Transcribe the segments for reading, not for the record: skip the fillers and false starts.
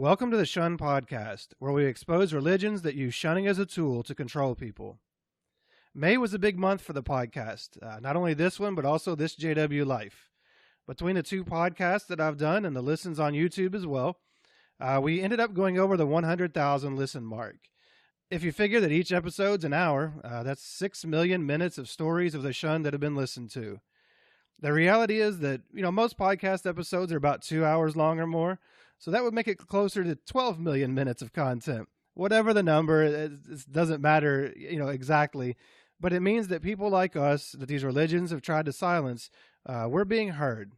Welcome to the ShunnedPodcast, where we expose religions that use shunning as a tool to control people. May was a big month for the podcast, not only this one, but also this JW Life. Between the two podcasts that I've done and the listens on YouTube as well, we ended up going over the 100,000 listen mark. If you figure that each episode's an hour, that's 6 million minutes of stories of the shun that have been listened to. The reality is that, most podcast episodes are about 2 hours long or more, so that would make it closer to 12 million minutes of content. Whatever the number, it doesn't matter, exactly, but it means that people like us, that these religions have tried to silence, we're being heard.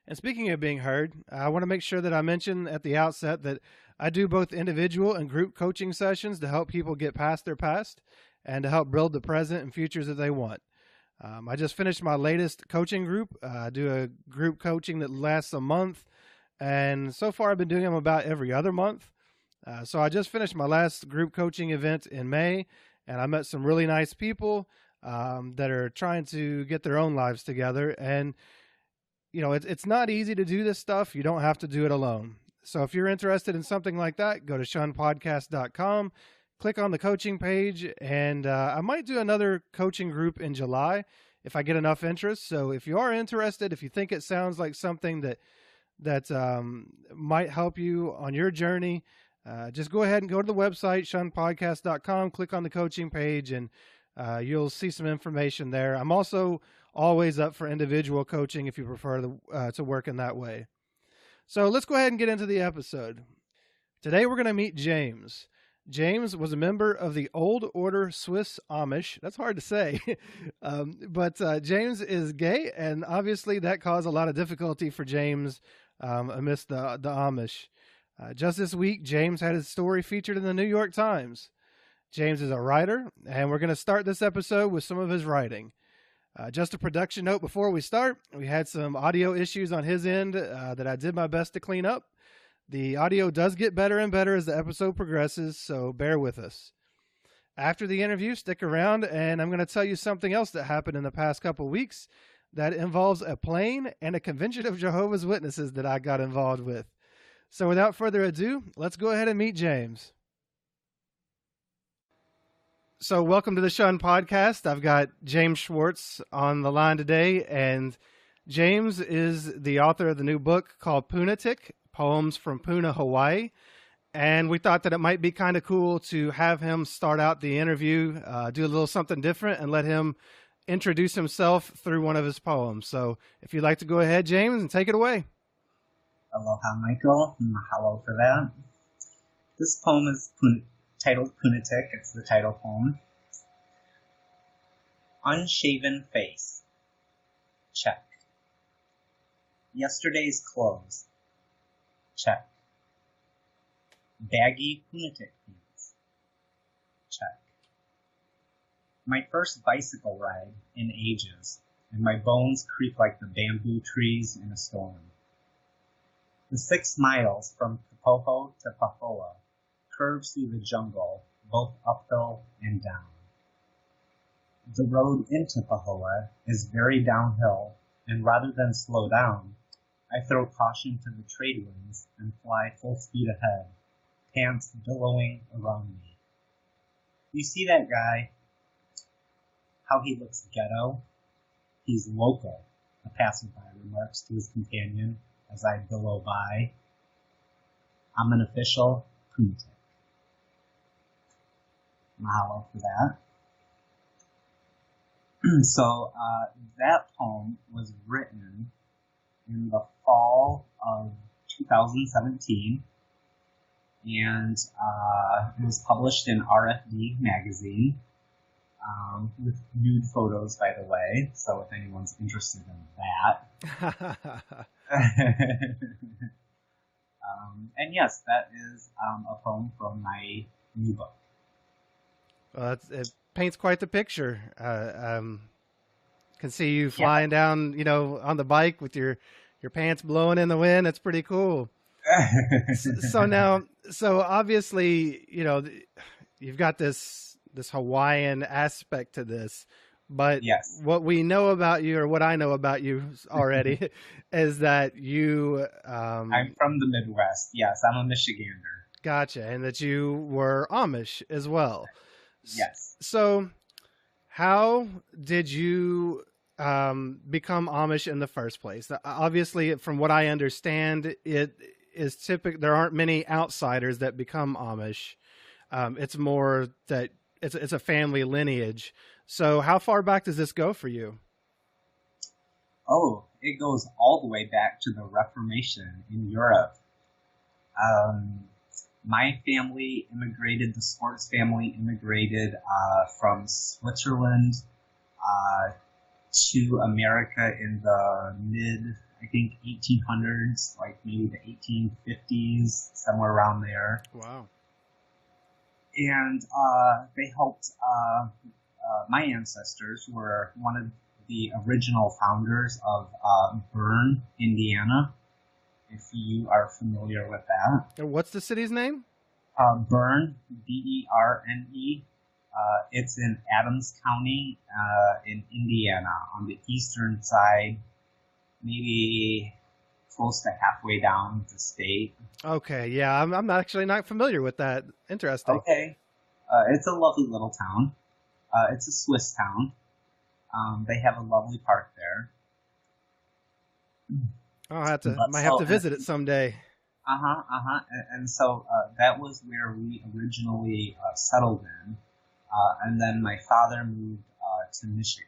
And speaking of being heard, I want to make sure that I mention at the outset that I do both individual and group coaching sessions to help people get past their past and to help build the present and futures that they want. I just finished my latest coaching group. I do a group coaching that lasts a month, and so far I've been doing them about every other month. So I just finished my last group coaching event in May, and I met some really nice people that are trying to get their own lives together. And, it's not easy to do this stuff. You don't have to do it alone. So if you're interested in something like that, go to ShunnedPodcast.com, click on the coaching page, and I might do another coaching group in July if I get enough interest. So if you are interested, if you think it sounds like something that might help you on your journey, just go ahead and go to the website, ShunnedPodcast.com, click on the coaching page, and you'll see some information there. I'm also always up for individual coaching if you prefer to work in that way. So let's go ahead and get into the episode. Today we're going to meet James. James was a member of the Old Order Swiss Amish. That's hard to say. But James is gay, and obviously that caused a lot of difficulty for James amidst the Amish. Just this week, James had his story featured in the New York Times. James is a writer, and we're going to start this episode with some of his writing. Just a production note before we start, we had some audio issues on his end that I did my best to clean up. The audio does get better and better as the episode progresses, so bear with us. After the interview, stick around, and I'm going to tell you something else that happened in the past couple weeks that involves a plane and a convention of Jehovah's Witnesses that I got involved with. So without further ado, let's go ahead and meet James. So welcome to the ShunnedPodcast. I've got James Schwartz on the line today, and James is the author of the new book called Punatic, Poems from Puna, Hawaii. And we thought that it might be kind of cool to have him start out the interview, do a little something different, and let him introduce himself through one of his poems. So if you'd like to go ahead, James, and take it away. Aloha, Michael. Mahalo for that. This poem is titled Punatic. It's the title poem. Unshaven face. Check. Yesterday's clothes. Check. Baggy Punatic pants. Check. My first bicycle ride in ages, and my bones creak like the bamboo trees in a storm. The 6 miles from Kapoho to Pahoa curves through the jungle, both uphill and down. The road into Pahoa is very downhill, and rather than slow down, I throw caution to the trade winds and fly full speed ahead, pants billowing around me. You see that guy? How he looks ghetto? He's local, a passerby remarks to his companion as I billow by. I'm an official Punatic. Mahalo for that. So that poem was written in the fall of 2017, and it was published in RFD magazine with nude photos, by the way, so if anyone's interested in that. And yes, that is a poem from my new book. Well, it paints quite the picture. Can see you flying down, on the bike with your pants blowing in the wind. That's pretty cool. So obviously, you've got this Hawaiian aspect to this. But Yes. what we know about you, or what I know about you already, is that you I'm from the Midwest. Yes, I'm a Michigander. gotcha, and that you were Amish as well. Yes. So, how did you become Amish in the first place? Obviously, from what I understand, it is typical. There aren't many outsiders that become Amish. It's more that it's a family lineage. So, how far back does this go for you? Oh, it goes all the way back to the Reformation in Europe. My family immigrated, the Schwartz family immigrated from Switzerland to America in the mid, I think, 1800s, like maybe the 1850s, somewhere around there. Wow. And they helped, my ancestors were one of the original founders of Bern, Indiana, if you are familiar with that. What's the city's name? Bern, Berne. It's in Adams County in Indiana on the eastern side, maybe close to halfway down the state. Okay, yeah, I'm actually not familiar with that. Interesting. Okay. It's a lovely little town. It's a Swiss town. They have a lovely park there. Might have to visit it someday. And so that was where we originally settled in. And then my father moved to Michigan.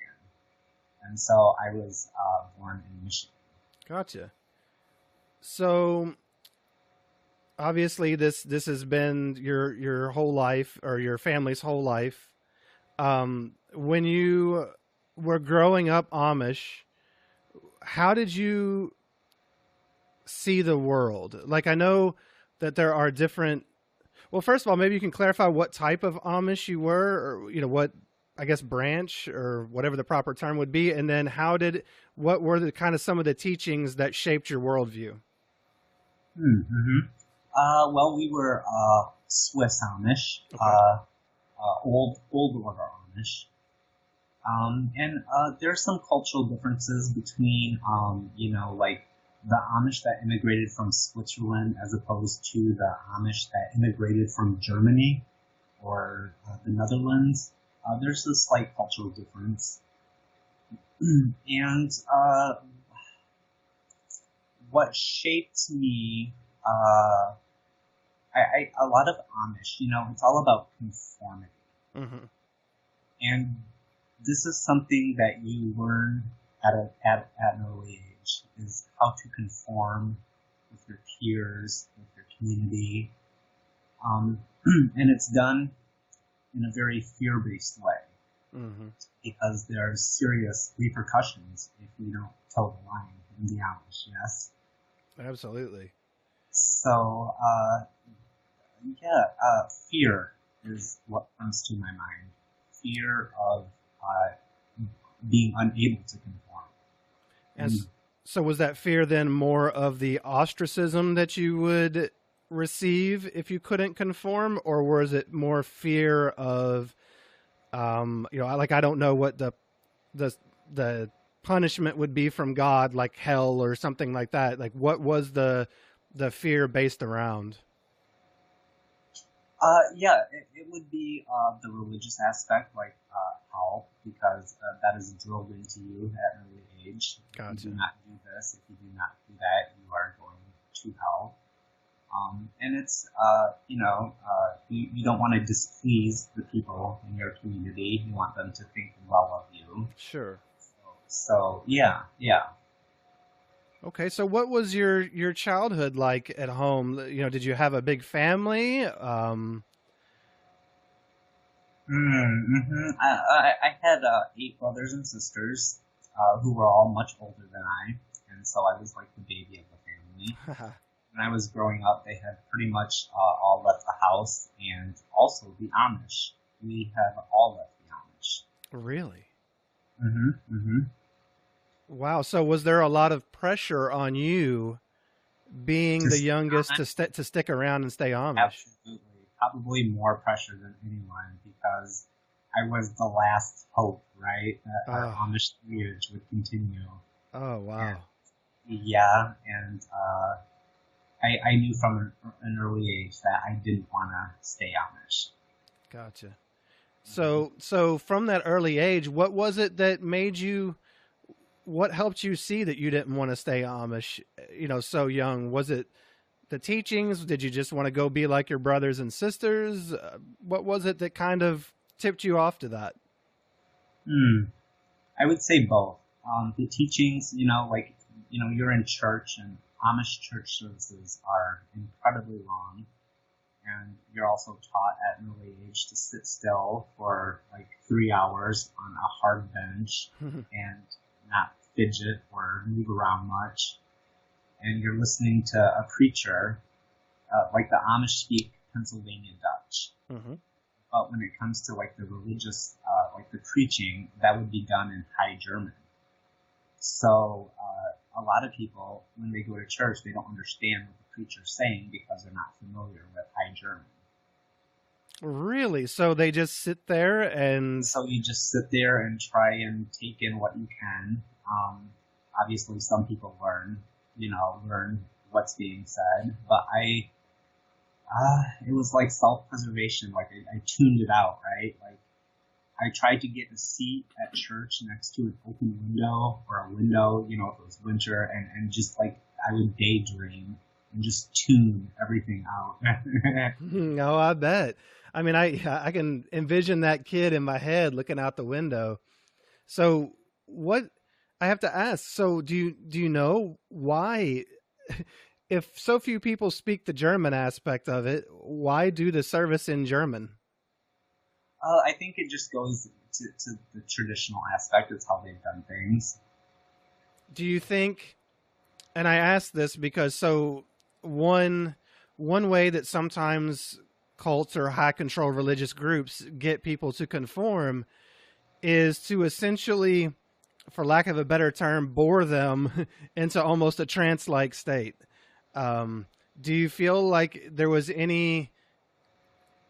And so I was born in Michigan. Gotcha. So obviously this has been your whole life, or your family's whole life. When you were growing up Amish, how did you see the world? Like, I know that there are different. Well, first of all, maybe you can clarify what type of Amish you were, or what, I guess, branch or whatever the proper term would be, and then what were the kind of some of the teachings that shaped your worldview? Well, we were Swiss Amish, Okay. old order Amish, and there's some cultural differences between, like the Amish that immigrated from Switzerland as opposed to the Amish that immigrated from Germany or the Netherlands. There's a slight cultural difference. And what shaped me, a lot of Amish, it's all about conformity. Mm-hmm. And this is something that you learn at an early age, is how to conform with your peers, with your community. And it's done in a very fear-based way. Mm-hmm. Because there are serious repercussions if you don't toe the line in the Amish, yes? Absolutely. So, fear is what comes to my mind. Fear of being unable to conform. And so was that fear then more of the ostracism that you would receive if you couldn't conform, or was it more fear of, like, I don't know what the punishment would be from God, like hell or something like that? Like, what was the fear based around? It would be the religious aspect, like hell, because that is drilled into you at an early age. Gotcha. If you do not do this, if you do not do that, you are going to hell. And it's, you don't want to displease the people in your community. You want them to think well of you. Sure. So yeah. Okay, so what was your childhood like at home? Did you have a big family? I had 8 brothers and sisters who were all much older than I, and so I was like the baby of the family. When I was growing up, they had pretty much all left the house, and also the Amish. We have all left the Amish. Really? Mm-hmm. Wow. So was there a lot of pressure on you, being the youngest, to stick around and stay Amish? Absolutely. Probably more pressure than anyone, because I was the last hope, right? That our Oh, Amish lineage would continue. oh, wow. And I knew from an early age that I didn't want to stay Amish. Gotcha. Mhm. So from that early age, what was it that made you? What helped you see that you didn't want to stay Amish? So young. Was it the teachings? Did you just want to go be like your brothers and sisters? What was it that kind of tipped you off to that? I would say both. The teachings, you're in church, and Amish church services are incredibly long, and you're also taught at an early age to sit still for like 3 hours on a hard bench and not fidget or move around much. And you're listening to a preacher, like the Amish speak Pennsylvania Dutch. Mm-hmm. But when it comes to like the religious, like the preaching, that would be done in High German. So a lot of people, when they go to church, they don't understand what the preacher's saying because they're not familiar with High German. Really? So they just sit there and... So you just sit there and try and take in what you can. Obviously, some people learn what's being said. But it was like self-preservation. Like I tuned it out, right? Like I tried to get a seat at church next to an open window or a window, if it was winter, and just like I would daydream and just tune everything out. No, I bet. I mean, I can envision that kid in my head looking out the window. So what I have to ask, so do you know why, if so few people speak the German aspect of it, why do the service in German? I think it just goes to the traditional aspect. It's how they've done things. Do you think, and I ask this because one way that sometimes cults or high control religious groups get people to conform is to essentially, for lack of a better term, bore them into almost a trance-like state. Do you feel like there was any,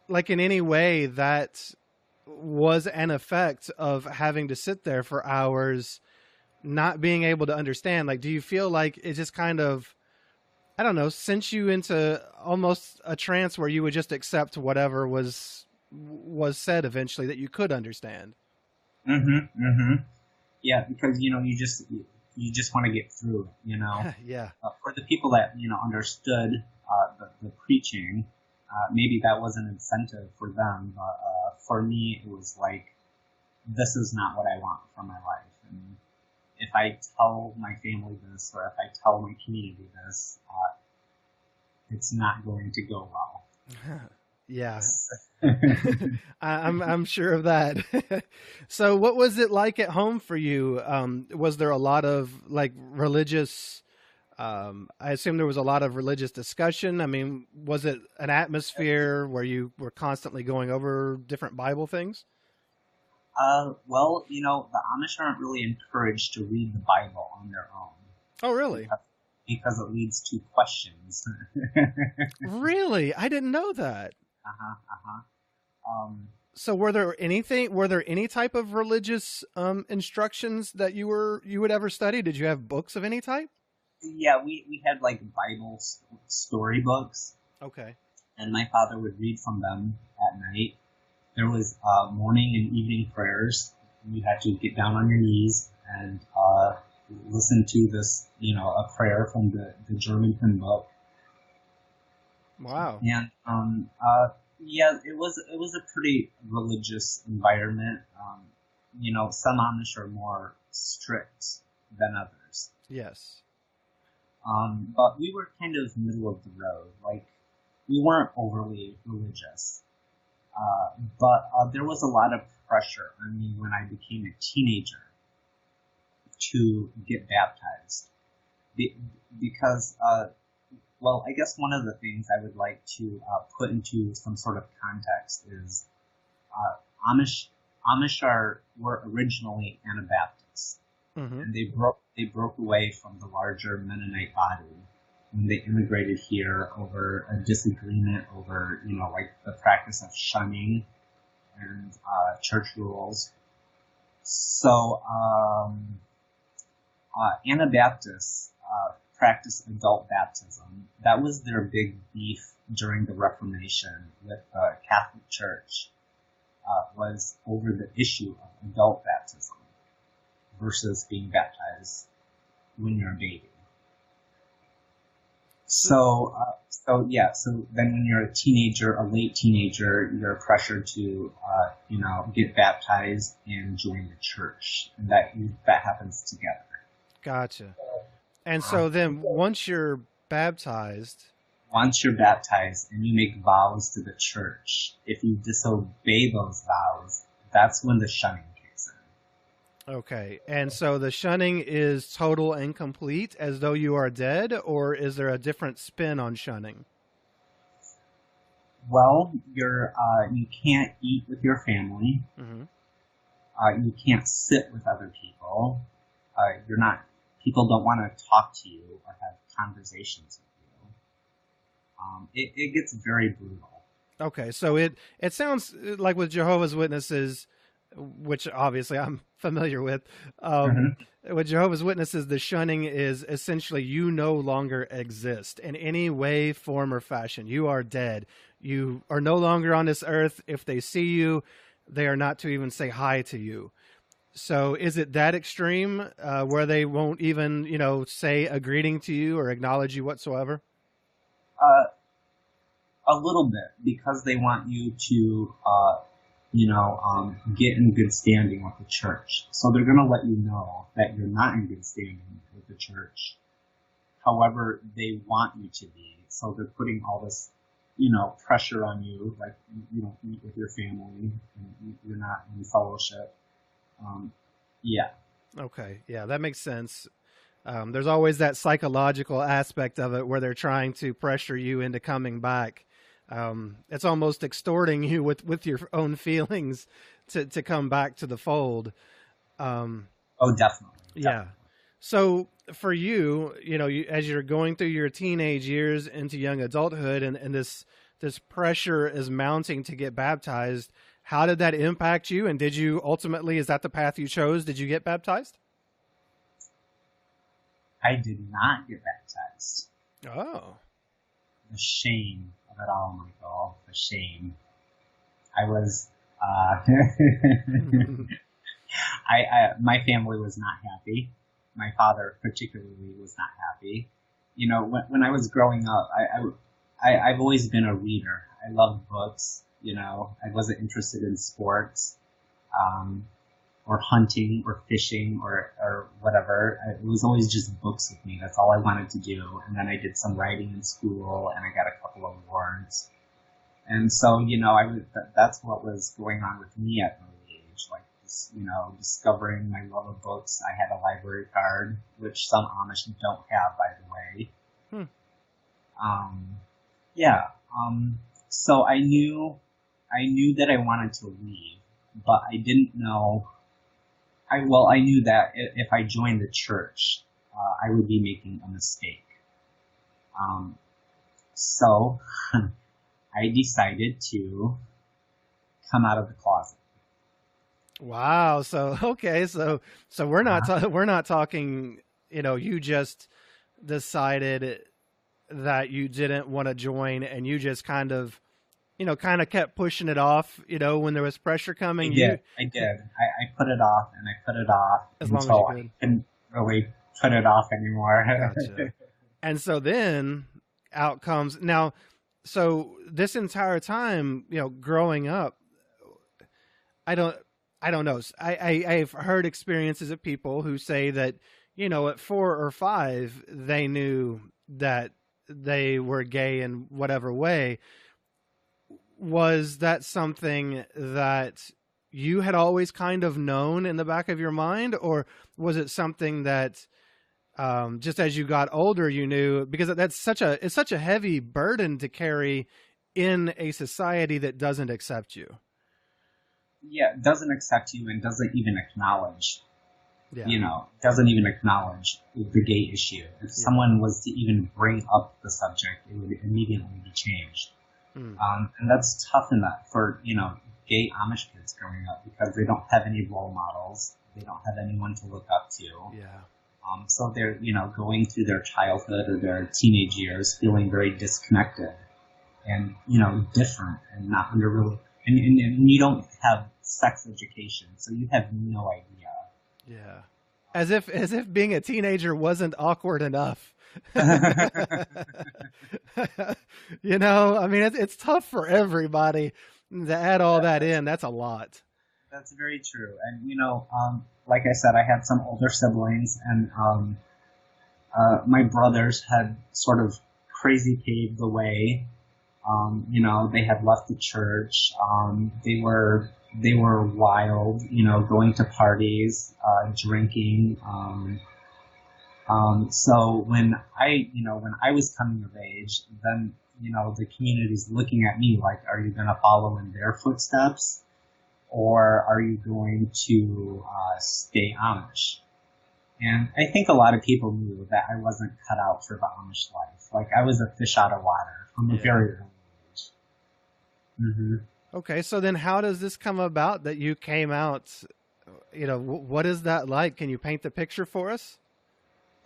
like in any way, that was an effect of having to sit there for hours, not being able to understand? Like, do you feel like it just kind of, I don't know, sent you into almost a trance where you would just accept whatever was said eventually that you could understand? Mm-hmm. Mm-hmm. Yeah, because you just want to get through it. Yeah. For the people that understood the preaching, maybe that was an incentive for them. But for me, it was like, this is not what I want for my life. And if I tell my family this, or if I tell my community this, it's not going to go well. Yeah. I'm sure of that. So what was it like at home for you? Was there a lot of like religious, I assume there was a lot of religious discussion. I mean, was it an atmosphere where you were constantly going over different Bible things? Well, the Amish aren't really encouraged to read the Bible on their own. Oh, really? Because it leads to questions. Really? I didn't know that. So were there any type of religious instructions that you would ever study? Did you have books of any type? Yeah, we had like Bible storybooks. Okay. And my father would read from them at night. There was morning and evening prayers. You had to get down on your knees and listen to this, a prayer from the German hymn book. Wow. And yeah, it was a pretty religious environment. Some Amish are more strict than others. Yes. But we were kind of middle of the road. Like, we weren't overly religious. But there was a lot of pressure on me when I became a teenager to get baptized. Because, well, I guess one of the things I would like to put into some sort of context is Amish were originally Anabaptists. Mm-hmm. And they broke away from the larger Mennonite body when they immigrated here over a disagreement over, like the practice of shunning and church rules. So Anabaptists practice adult baptism. That was their big beef during the Reformation with the Catholic Church, was over the issue of adult baptism versus being baptized when you're a baby. So then when you're a teenager, a late teenager, you're pressured to, get baptized and join the church, and that happens together. Gotcha. And so then once you're baptized and you make vows to the church, if you disobey those vows, that's when the shunning kicks in. Okay. And so the shunning is total and complete, as though you are dead, or is there a different spin on shunning? Well, you can't eat with your family. Mm-hmm. You can't sit with other people. People don't want to talk to you or have conversations with you. It gets very brutal. Okay, so it sounds like with Jehovah's Witnesses, which obviously I'm familiar with, with Jehovah's Witnesses, the shunning is essentially you no longer exist in any way, form, or fashion. You are dead. You are no longer on this earth. If they see you, they are not to even say hi to you. So is it that extreme where they won't even, say a greeting to you or acknowledge you whatsoever? A little bit, because they want you to, get in good standing with the church. So they're going to let you know that you're not in good standing with the church. However, they want you to be. So they're putting all this, pressure on you, like you don't eat with your family, and you're not in fellowship. Yeah. Okay. Yeah, that makes sense. There's always that psychological aspect of it where they're trying to pressure you into coming back. It's almost extorting you with your own feelings to come back to the fold. Definitely. Yeah. So for you, as you're going through your teenage years into young adulthood and this pressure is mounting to get baptized, how did that impact you? And did you ultimately, is that the path you chose? Did you get baptized? I did not get baptized. Oh. The shame of it all, Michael. The shame. I was, my family was not happy. My father particularly was not happy. When I was growing up, I've always been a reader. I loved books. I wasn't interested in sports, or hunting or fishing or whatever. It was always just books with me. That's all I wanted to do. And then I did some writing in school and I got a couple of awards. And so, that's what was going on with me at an early age. Like, discovering my love of books. I had a library card, which some Amish don't have, by the way. So I knew that I wanted to leave, but I didn't know. I knew that if I joined the church, I would be making a mistake. So I decided to come out of the closet. Wow. So okay. So we're not talking. You just decided that you didn't want to join, and you just kind of kept pushing it off, when there was pressure coming. I did. I put it off and I put it off as long as I couldn't really put it off anymore. Gotcha. And so then out comes now. So this entire time, growing up, I don't know. I've heard experiences of people who say that, at 4 or 5, they knew that they were gay in whatever way. Was that something that you had always kind of known in the back of your mind, or was it something that just as you got older you knew? Because it's such a heavy burden to carry in a society that doesn't accept you. Yeah, doesn't accept you and doesn't even acknowledge. Doesn't even acknowledge the gay issue. If someone was to even bring up the subject, it would immediately be changed. And that's tough enough for, gay Amish kids growing up because they don't have any role models. They don't have anyone to look up to. Yeah. So they're, going through their childhood or their teenage years feeling very disconnected and, different and not under really, and you don't have sex education, so you have no idea. Yeah. As if being a teenager wasn't awkward enough. It's tough for everybody to add all that in. That's a lot. That's very true. And, like I said, I had some older siblings, and my brothers had sort of crazy paved the way. They had left the church. They were wild, going to parties, drinking. So when I was coming of age, then, the community's looking at me like, are you going to follow in their footsteps? Or are you going to stay Amish? And I think a lot of people knew that I wasn't cut out for the Amish life. Like, I was a fish out of water from a very early age. Mm-hmm. Okay, so then how does this come about that you came out? What is that like? Can you paint the picture for us?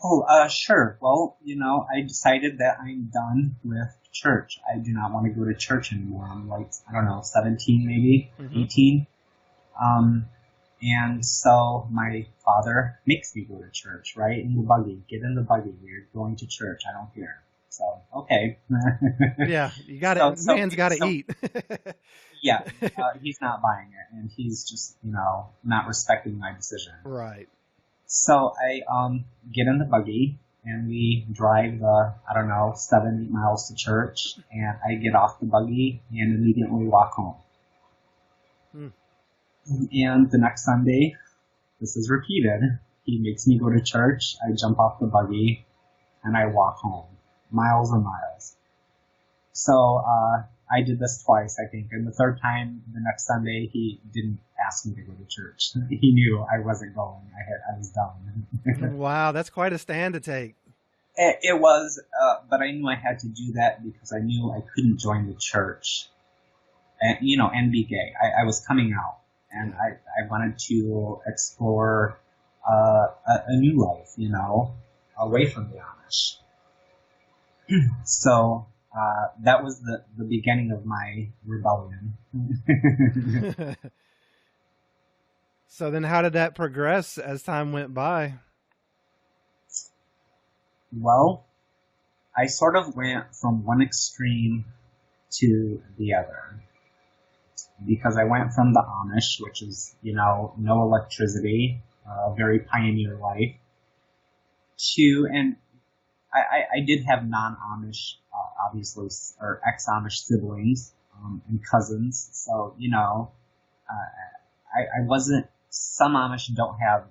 Oh, sure. Well, I decided that I'm done with church. I do not want to go to church anymore. I'm like, I don't know, 17 maybe, 18. And so my father makes me go to church, right? In the buggy. Get in the buggy. You're going to church. I don't care. So, okay. Yeah, you got it. Man's got to eat. Yeah, he's not buying it, and he's just, not respecting my decision. Right. So I get in the buggy, and we drive 7-8 miles to church, and I get off the buggy and immediately walk home. And the next Sunday, this is repeated. He makes me go to church, I jump off the buggy, and I walk home. Miles and miles. So I did this twice, I think, and the third time, the next Sunday, he didn't ask me to go to church. He knew I wasn't going. I was done. Wow, that's quite a stand to take. It was, but I knew I had to do that because I knew I couldn't join the church and be gay. I was coming out, and I wanted to explore a new life, away from the Amish. So that was the beginning of my rebellion. So then how did that progress as time went by? Well, I sort of went from one extreme to the other. Because I went from the Amish, which is, no electricity, very pioneer life, and I did have non-Amish, obviously, or ex-Amish siblings and cousins. So, I wasn't, some Amish don't have,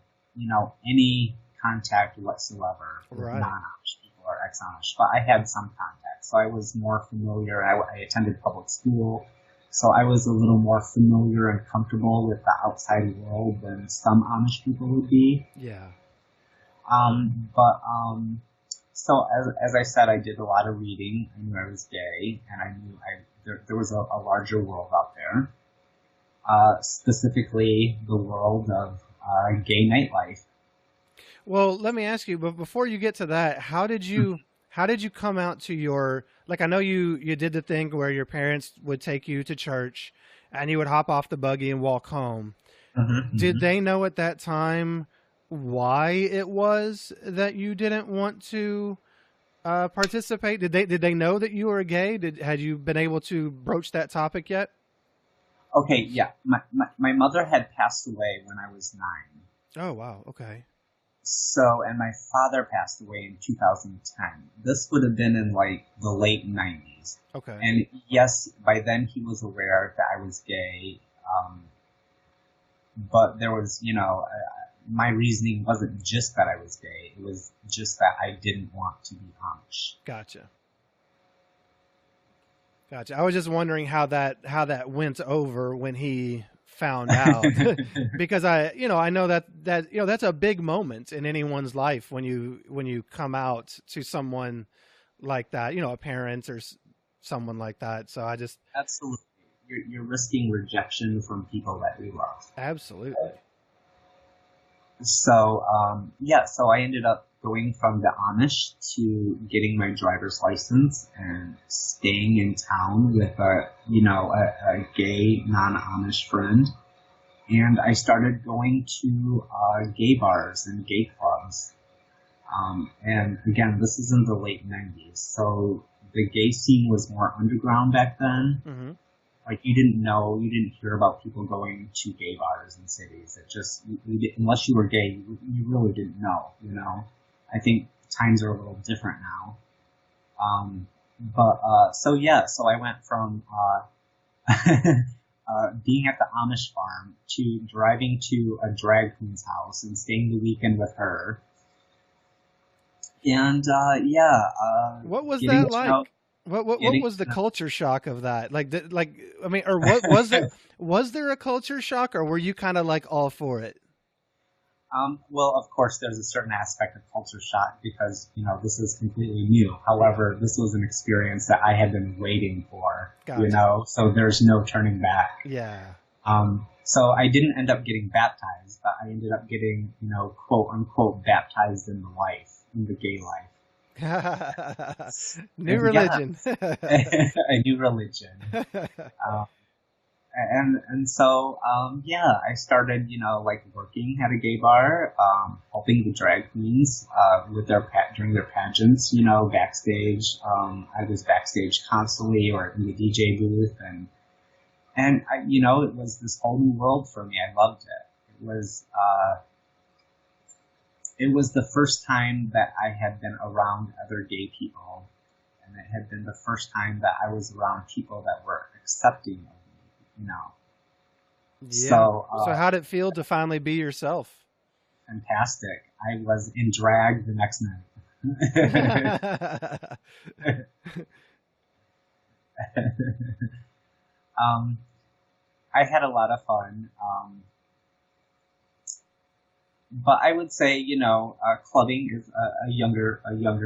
any contact whatsoever with non-Amish people or ex-Amish, but I had some contact. So I was more familiar. I attended public school, so I was a little more familiar and comfortable with the outside world than some Amish people would be. Yeah. So as I said, I did a lot of reading. I knew I was gay, and I knew there was a larger world out there, specifically the world of gay nightlife. Well, let me ask you, but before you get to that, how did you come out to your, like, I know you did the thing where your parents would take you to church and you would hop off the buggy and walk home. Did they know at that time why it was that you didn't want to participate? Did they know that you were gay? Had you been able to broach that topic yet? Okay, yeah. My mother had passed away when I was 9. Oh, wow. Okay. So, and my father passed away in 2010. This would have been in like the late 90s. Okay. And yes, by then he was aware that I was gay. But there was, my reasoning wasn't just that I was gay. It was just that I didn't want to be Amish. Gotcha. I was just wondering how that went over when he found out, because I know that that's a big moment in anyone's life when you come out to someone like that, a parent or someone like that. So I just absolutely, you're risking rejection from people that we love. Absolutely. So so I ended up going from the Amish to getting my driver's license and staying in town with a gay non-Amish friend, and I started going to gay bars and gay clubs. And again, this is in the late 90s, so the gay scene was more underground back then. Mm-hmm. Like, you didn't hear about people going to gay bars in cities. It just, unless you were gay, you really didn't know, you know? I think times are a little different now. So I went from being at the Amish farm to driving to a drag queen's house and staying the weekend with her. And, what was that like? What was the culture shock of that? Was there a culture shock, or were you kind of like all for it? Well, of course, there's a certain aspect of culture shock because, this is completely new. However, this was an experience that I had been waiting for, Gotcha. So there's no turning back. Yeah. So I didn't end up getting baptized, but I ended up getting, quote unquote, baptized in the life, in the gay life. New religion. A new religion. I started, working at a gay bar, helping the drag queens with during their pageants, backstage. I was backstage constantly, or in the DJ booth, and it was this whole new world for me. I loved it. It was the first time that I had been around other gay people, and it had been the first time that I was around people that were accepting of me, Yeah. So how'd it feel to finally be yourself? Fantastic. I was in drag the next night. I had a lot of fun. But I would say, clubbing is a younger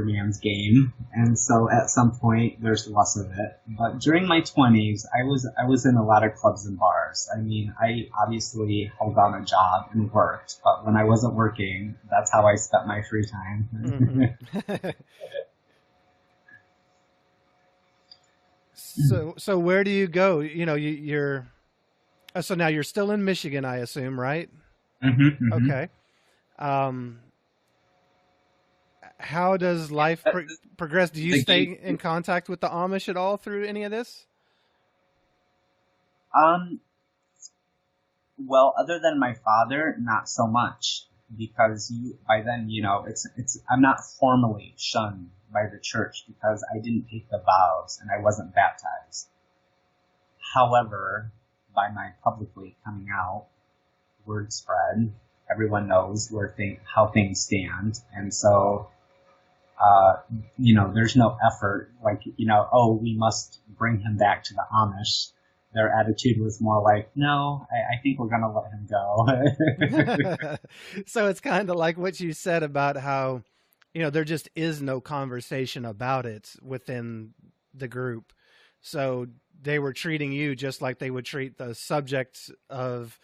man's game, and so at some point there's less of it. But during my 20s, I was in a lot of clubs and bars. I mean, I obviously held down a job and worked, but when I wasn't working, that's how I spent my free time. Mm-hmm. So where do you go? You're so now you're still in Michigan, I assume, right? Mm-hmm, mm-hmm. Okay. How does life progress? Do you stay in contact with the Amish at all through any of this? Well, other than my father, not so much, because by then, I'm not formally shunned by the church because I didn't take the vows and I wasn't baptized. However, by my publicly coming out, word spread. Everyone knows how things stand, and so there's no effort we must bring him back to the Amish. Their attitude was more like, no, I think we're gonna let him go. So it's kind of like what you said about how there just is no conversation about it within the group. So they were treating you just like they would treat the subject of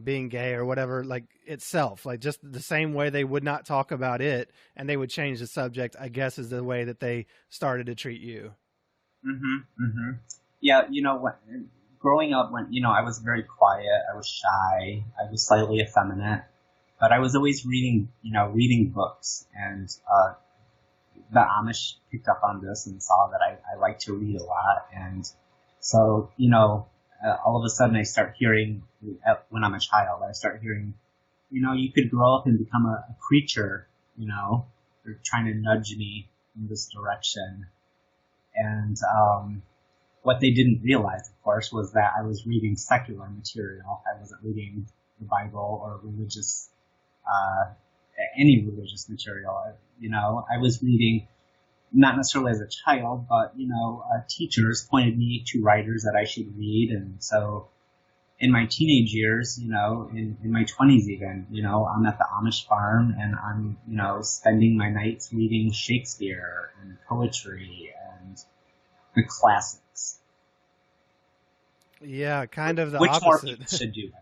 being gay or whatever, like itself, like just the same way they would not talk about it and they would change the subject, I guess, is the way that they started to treat you. Mm-hmm. Mm-hmm. Yeah. Growing up, I was very quiet, I was shy, I was slightly effeminate, but I was always reading books, and the Amish picked up on this and saw that I like to read a lot. And so, all of a sudden I start hearing, when I'm a child, you could grow up and become a preacher, they're trying to nudge me in this direction. And what they didn't realize, of course, was that I was reading secular material. I wasn't reading the Bible or any religious material. I was reading, not necessarily as a child, but, teachers pointed me to writers that I should read. And so in my teenage years, in my 20s even, I'm at the Amish farm and I'm, spending my nights reading Shakespeare and poetry and the classics. Yeah, kind of the Which more opposite. people should do, by the way.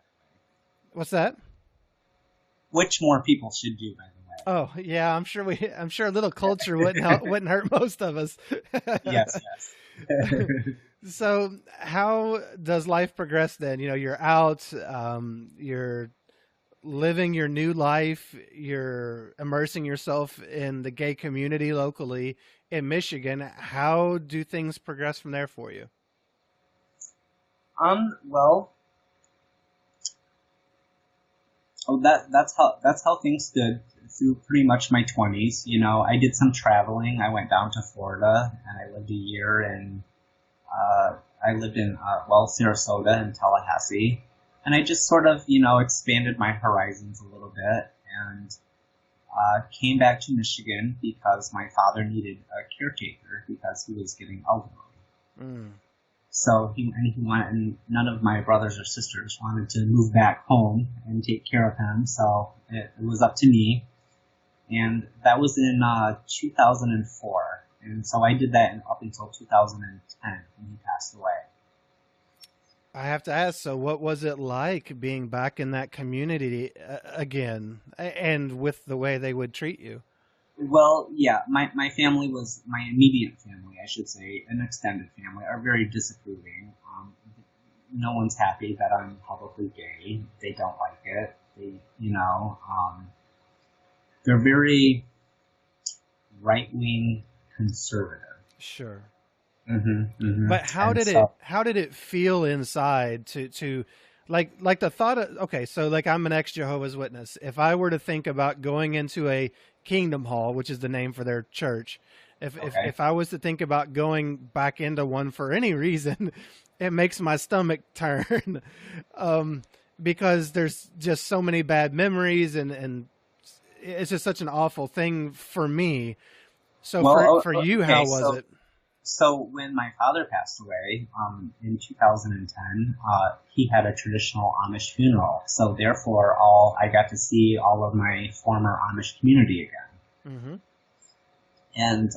What's that? Which more people should do, by the way. Oh, yeah, I'm sure a little culture wouldn't hurt most of us. Yes. So how does life progress then? You know, you're out, you're living your new life, you're immersing yourself in the gay community locally in Michigan. How do things progress from there for you? Well, that's how things stood through pretty much my 20s. You know, I did some traveling. I went down to Florida and I lived a year in Sarasota and Tallahassee. And I just sort of, expanded my horizons a little bit and came back to Michigan because my father needed a caretaker because he was getting elderly. Mm. So and none of my brothers or sisters wanted to move back home and take care of him. So it was up to me. And that was in 2004. And so I did that up until 2010 when he passed away. I have to ask, so what was it like being back in that community again, and with the way they would treat you? Well, yeah, my family was, my immediate family, I should say, an extended family, are very disapproving. No one's happy that I'm publicly gay. They don't like it. They're very right-wing conservative. Sure. Mm-hmm, mm-hmm. But how did it feel inside to like the thought of, okay, so like I'm an ex-Jehovah's Witness. If I were to think about going into a Kingdom Hall, which is the name for their church, if I was to think about going back into one for any reason, it makes my stomach turn, because there's just so many bad memories and it's just such an awful thing for me. So for you, how was it? So when my father passed away in 2010, he had a traditional Amish funeral. So therefore, I got to see all of my former Amish community again. Mm-hmm. And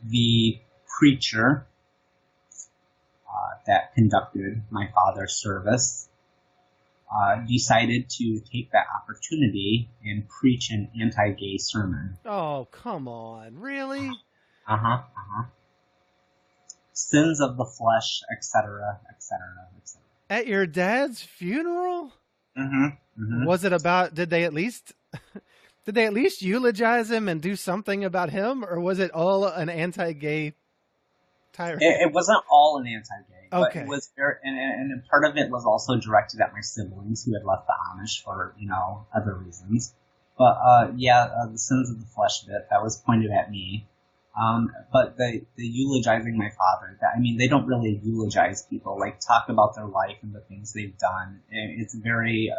the preacher that conducted my father's service decided to take that opportunity and preach an anti-gay sermon. Oh, come on. Really? Sins of the flesh, etc., etc., etc. At your dad's funeral? Mm-hmm. Mm-hmm. Was it about, did they at least eulogize him and do something about him, or was it all an anti-gay tirade? It wasn't all an anti-gay, but okay. It was very, and part of it was also directed at my siblings who had left the Amish for, other reasons. But the sins of the flesh bit, that was pointed at me. But the eulogizing my father, they don't really eulogize people, like talk about their life and the things they've done. It's very,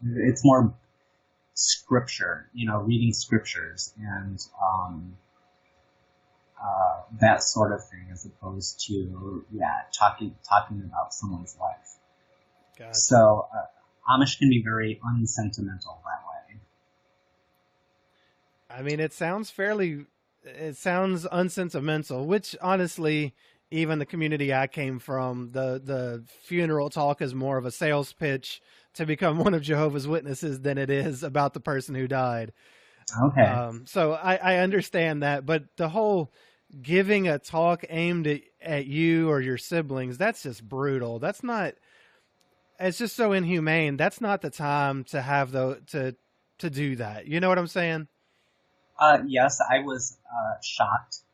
it's more scripture, reading scriptures and that sort of thing, as opposed to, talking about someone's life. Gotcha. So Amish can be very unsentimental that way. It sounds unsentimental, which honestly, even the community I came from, the funeral talk is more of a sales pitch to become one of Jehovah's Witnesses than it is about the person who died. Okay. So I understand that, but the whole giving a talk aimed at you or your siblings, that's just brutal. It's just so inhumane. That's not the time to have to do that. You know what I'm saying? Yes, I was shocked.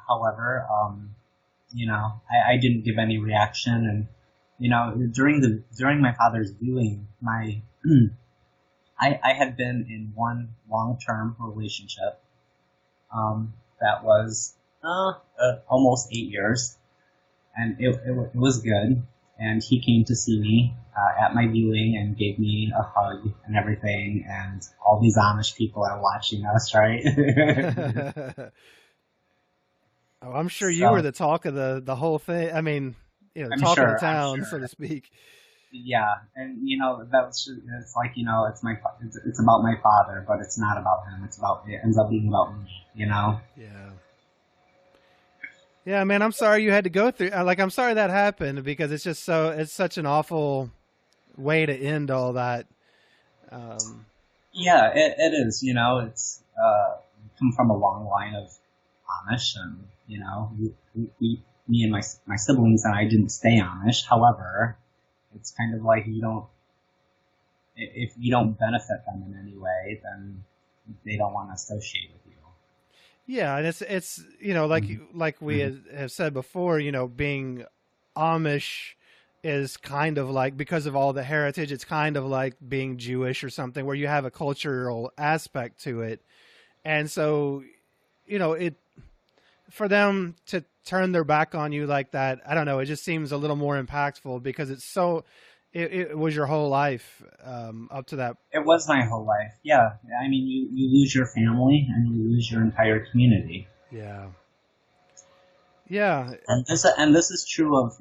However, I didn't give any reaction, and during my father's viewing, I had been in one long-term relationship that was almost 8 years, and it was good. And he came to see me at my viewing and gave me a hug and everything. And all these Amish people are watching us, right? Oh, I'm sure you were the talk of the whole thing. Talk of the town, so to speak. Yeah, and it's like it's about my father, but it's not about him. It ends up being about me. Yeah. Yeah, man, I'm sorry you had to go through. Like, I'm sorry that happened because it's such an awful way to end all that. Yeah, it is. It's come from a long line of Amish, and me and my siblings and I didn't stay Amish. However, it's kind of like if you don't benefit them in any way, then they don't want to associate with you. Yeah, and it's like we have said before, being Amish is kind of like, because of all the heritage, it's kind of like being Jewish or something where you have a cultural aspect to it. And so, it for them to turn their back on you like that, I don't know, it just seems a little more impactful because it was your whole life up to that. It was my whole life. Yeah. I mean, you lose your family and you lose your entire community. Yeah. Yeah. And this is true of,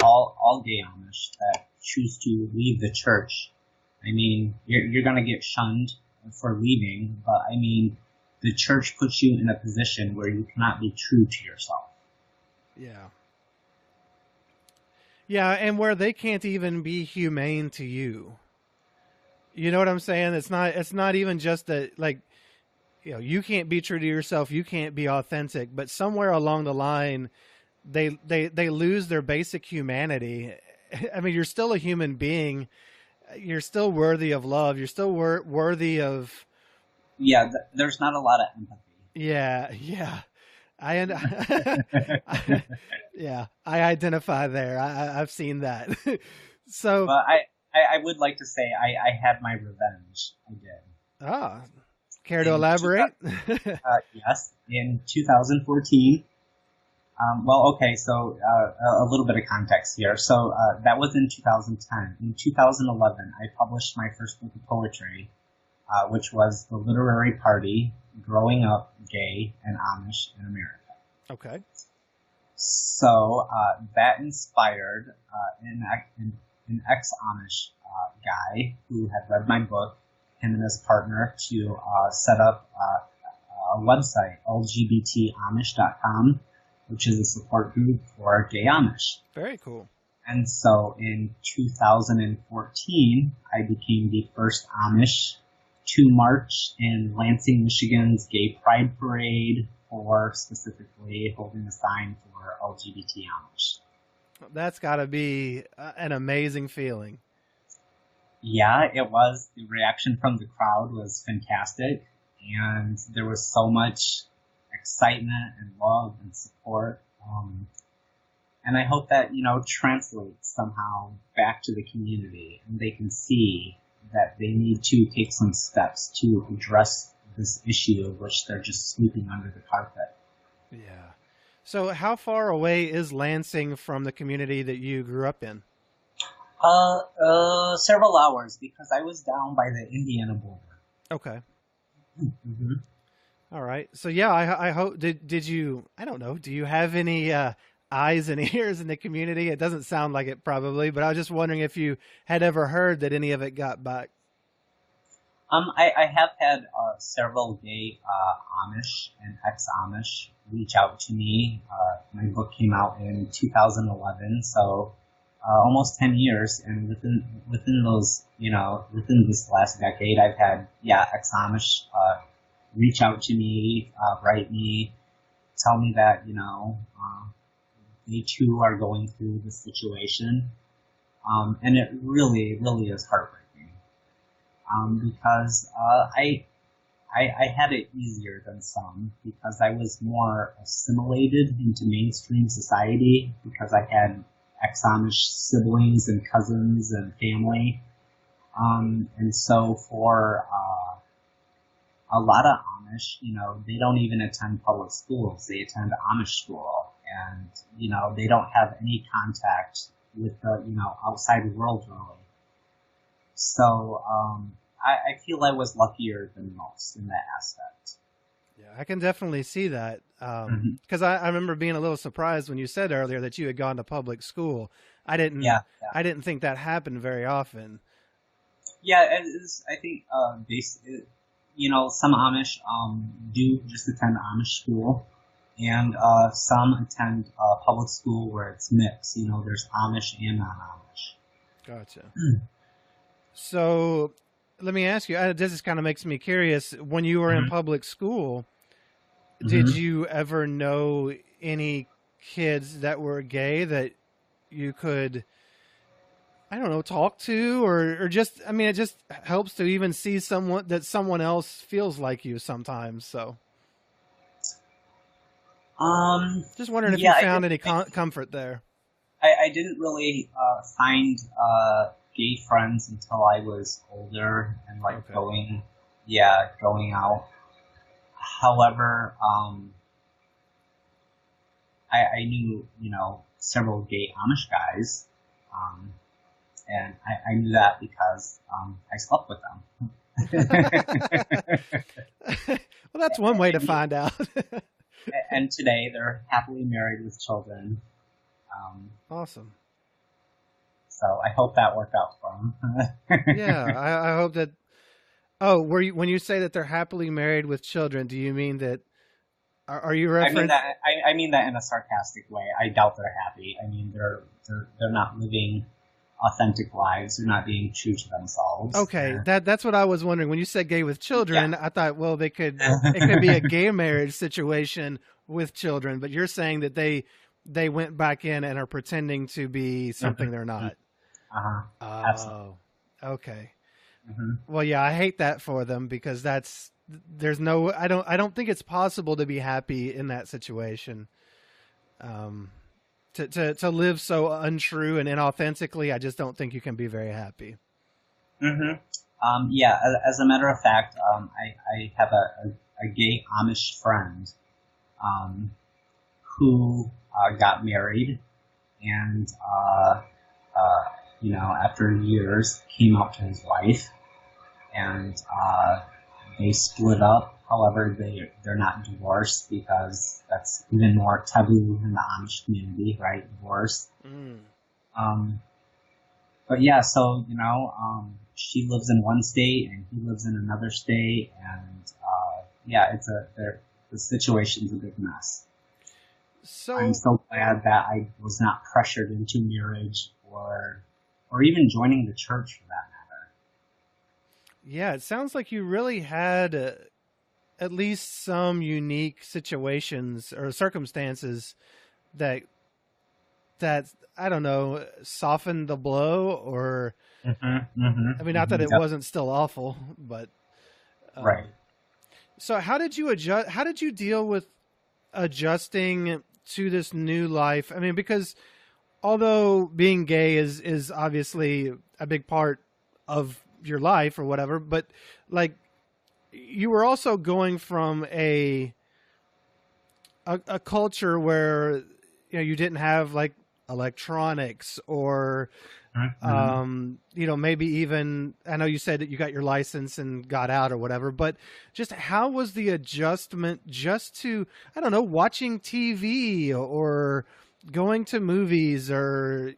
all gay Amish that choose to leave the church. I mean, you're going to get shunned for leaving, but I mean, the church puts you in a position where you cannot be true to yourself. Yeah. Yeah, and where they can't even be humane to you. You know what I'm saying? It's not even just that, like, you can't be true to yourself, you can't be authentic, but somewhere along the line they lose their basic humanity. I mean, you're still a human being. You're still worthy of love. You're still worthy of. Yeah, there's not a lot of empathy. Yeah. Yeah, I identify there. I've seen that. So, but I would like to say I had my revenge. I did. Care to elaborate? Yes, in 2014. Okay, so a little bit of context here. So that was in 2010. In 2011, I published my first book of poetry, which was The Literary Party, Growing Up Gay and Amish in America. Okay. So that inspired an ex-Amish guy who had read my book, him and his partner, to set up a website, LGBTAmish.com, which is a support group for gay Amish. Very cool. And so in 2014, I became the first Amish to march in Lansing, Michigan's Gay Pride Parade, for specifically holding a sign for LGBT Amish. That's got to be an amazing feeling. Yeah, it was. The reaction from the crowd was fantastic, and there was so much excitement and love and support. And I hope that, translates somehow back to the community, and they can see that they need to take some steps to address this issue of which they're just sweeping under the carpet. Yeah. So how far away is Lansing from the community that you grew up in? Several hours, because I was down by the Indiana border. Okay. Mm-hmm. All right. So yeah, I hope, did you, I don't know, do you have any eyes and ears in the community? It doesn't sound like it probably, but I was just wondering if you had ever heard that any of it got back. I have had several gay Amish and ex-Amish reach out to me. My book came out in 2011, so almost 10 years, and within those, within this last decade, I've had ex-Amish reach out to me, write me, tell me that they too are going through this situation, and it really, really is heartbreaking. Because I had it easier than some, because I was more assimilated into mainstream society, because I had ex-Amish siblings and cousins and family. And so for a lot of Amish, they don't even attend public schools. They attend Amish school, and, they don't have any contact with the, outside world, really. So I feel I was luckier than most in that aspect. Yeah, I can definitely see that. Because I remember being a little surprised when you said earlier that you had gone to public school. I didn't think that happened very often. Yeah, it is, I think some Amish do just attend Amish school, and some attend public school where it's mixed. You know, there's Amish and non-Amish. Gotcha. So let me ask you, this just kind of makes me curious. When you were in public school, did you ever know any kids that were gay that you could, I don't know, talk to, or just, I mean, it just helps to even see someone that someone else feels like you sometimes. So just wondering if you found any comfort there. I didn't really find gay friends until I was older and going out. However, I knew, you know, several gay Amish guys, and I knew that because I slept with them. Well, that's one way to find out. And today they're happily married with children. Awesome. So I hope that worked out for them. Yeah, I hope that. Oh, when you say that they're happily married with children, do you mean that? Are you referring? I mean that in a sarcastic way. I doubt they're happy. I mean they're not living authentic lives. They're not being true to themselves. Okay, that's what I was wondering. When you said gay with children, I thought, well, it could be a gay marriage situation with children, but you're saying that they went back in and are pretending to be something they're not. Absolutely. Okay. Well, yeah, I hate that for them because I don't think it's possible to be happy in that situation. To live so untrue and inauthentically, I just don't think you can be very happy. Yeah, as a matter of fact, I have a gay Amish friend who got married and, you know, after years came out to his wife and they split up. However, they're not divorced because that's even more taboo in the Amish community, right? Divorce. But yeah, so, you know, she lives in one state and he lives in another state, and yeah, the situation's a big mess. So I'm so glad that I was not pressured into marriage or even joining the church for that matter. Yeah, it sounds like you really had at least some unique situations or circumstances that I don't know, softened the blow, or I mean, not that it wasn't still awful, but right. So how did you adjust? How did you deal with adjusting to this new life? I mean, because although being gay is obviously a big part of your life or whatever, but like you were also going from a culture where, you know, you didn't have like electronics or, you know, maybe even, I know you said that you got your license and got out or whatever, but just how was the adjustment just to, I don't know, watching TV or going to movies or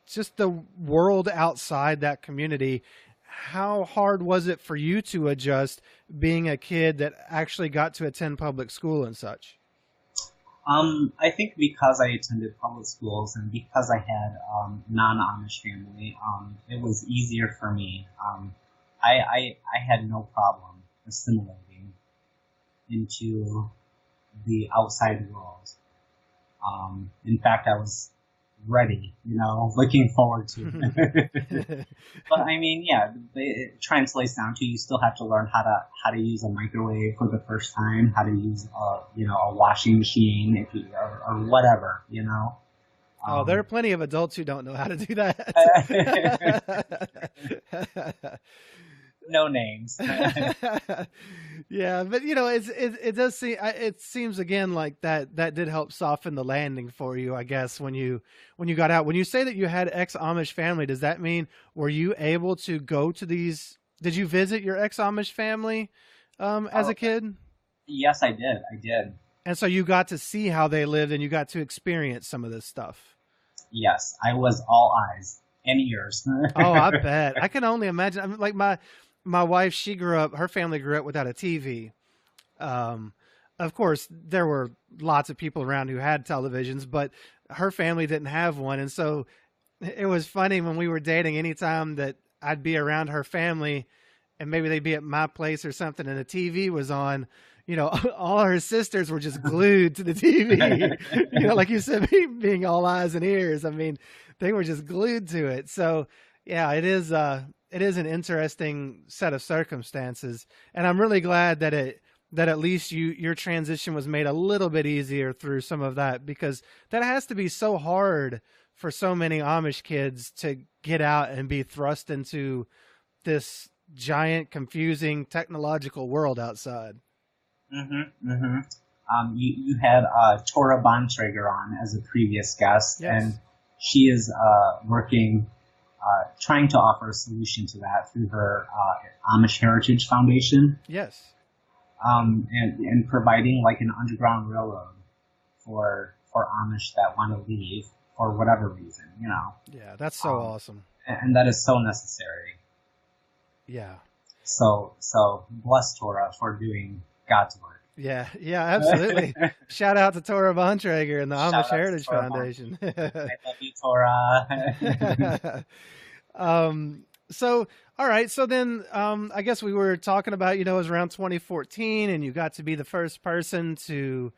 just the world outside that community? How hard was it for you to adjust being a kid that actually got to attend public school and such? I think because I attended public schools and because I had non-Amish family, it was easier for me. I had no problem assimilating into the outside world. In fact, I was ready, you know, looking forward to it. But I mean, yeah, it translates down to you still have to learn how to use a microwave for the first time, how to use a washing machine or whatever, you know. Oh, there are plenty of adults who don't know how to do that. No names. Yeah, but you know, it does seem, it seems again like that did help soften the landing for you, I guess, when you got out. When you say that you had ex-Amish family, does that mean were you able to go to these? Did you visit your ex-Amish family as a kid? Yes, I did. And so you got to see how they lived, and you got to experience some of this stuff. Yes, I was all eyes and ears. Oh, I bet. I can only imagine. I mean, like my wife, her family grew up without a TV. Of course, there were lots of people around who had televisions, but her family didn't have one. And so it was funny when we were dating, anytime that I'd be around her family and maybe they'd be at my place or something and the TV was on, you know, all her sisters were just glued to the TV, you know, like you said, being all eyes and ears. I mean, they were just glued to it. So yeah, it is an interesting set of circumstances. And I'm really glad that at least your transition was made a little bit easier through some of that, because that has to be so hard for so many Amish kids to get out and be thrust into this giant, confusing technological world outside. Mm-hmm, mm-hmm. You had Tora Bontrager on as a previous guest, yes. And she is working, trying to offer a solution to that through her Amish Heritage Foundation. Yes. And providing like an underground railroad for Amish that want to leave for whatever reason, you know. Yeah, that's so awesome. And that is so necessary. Yeah. So bless Tora for doing God's work. Yeah, absolutely. Shout out to Tora Bontrager and the Amish Heritage Foundation. I love you, Tora. So, all right. So then, I guess we were talking about, you know, it was around 2014 and you got to be the first person to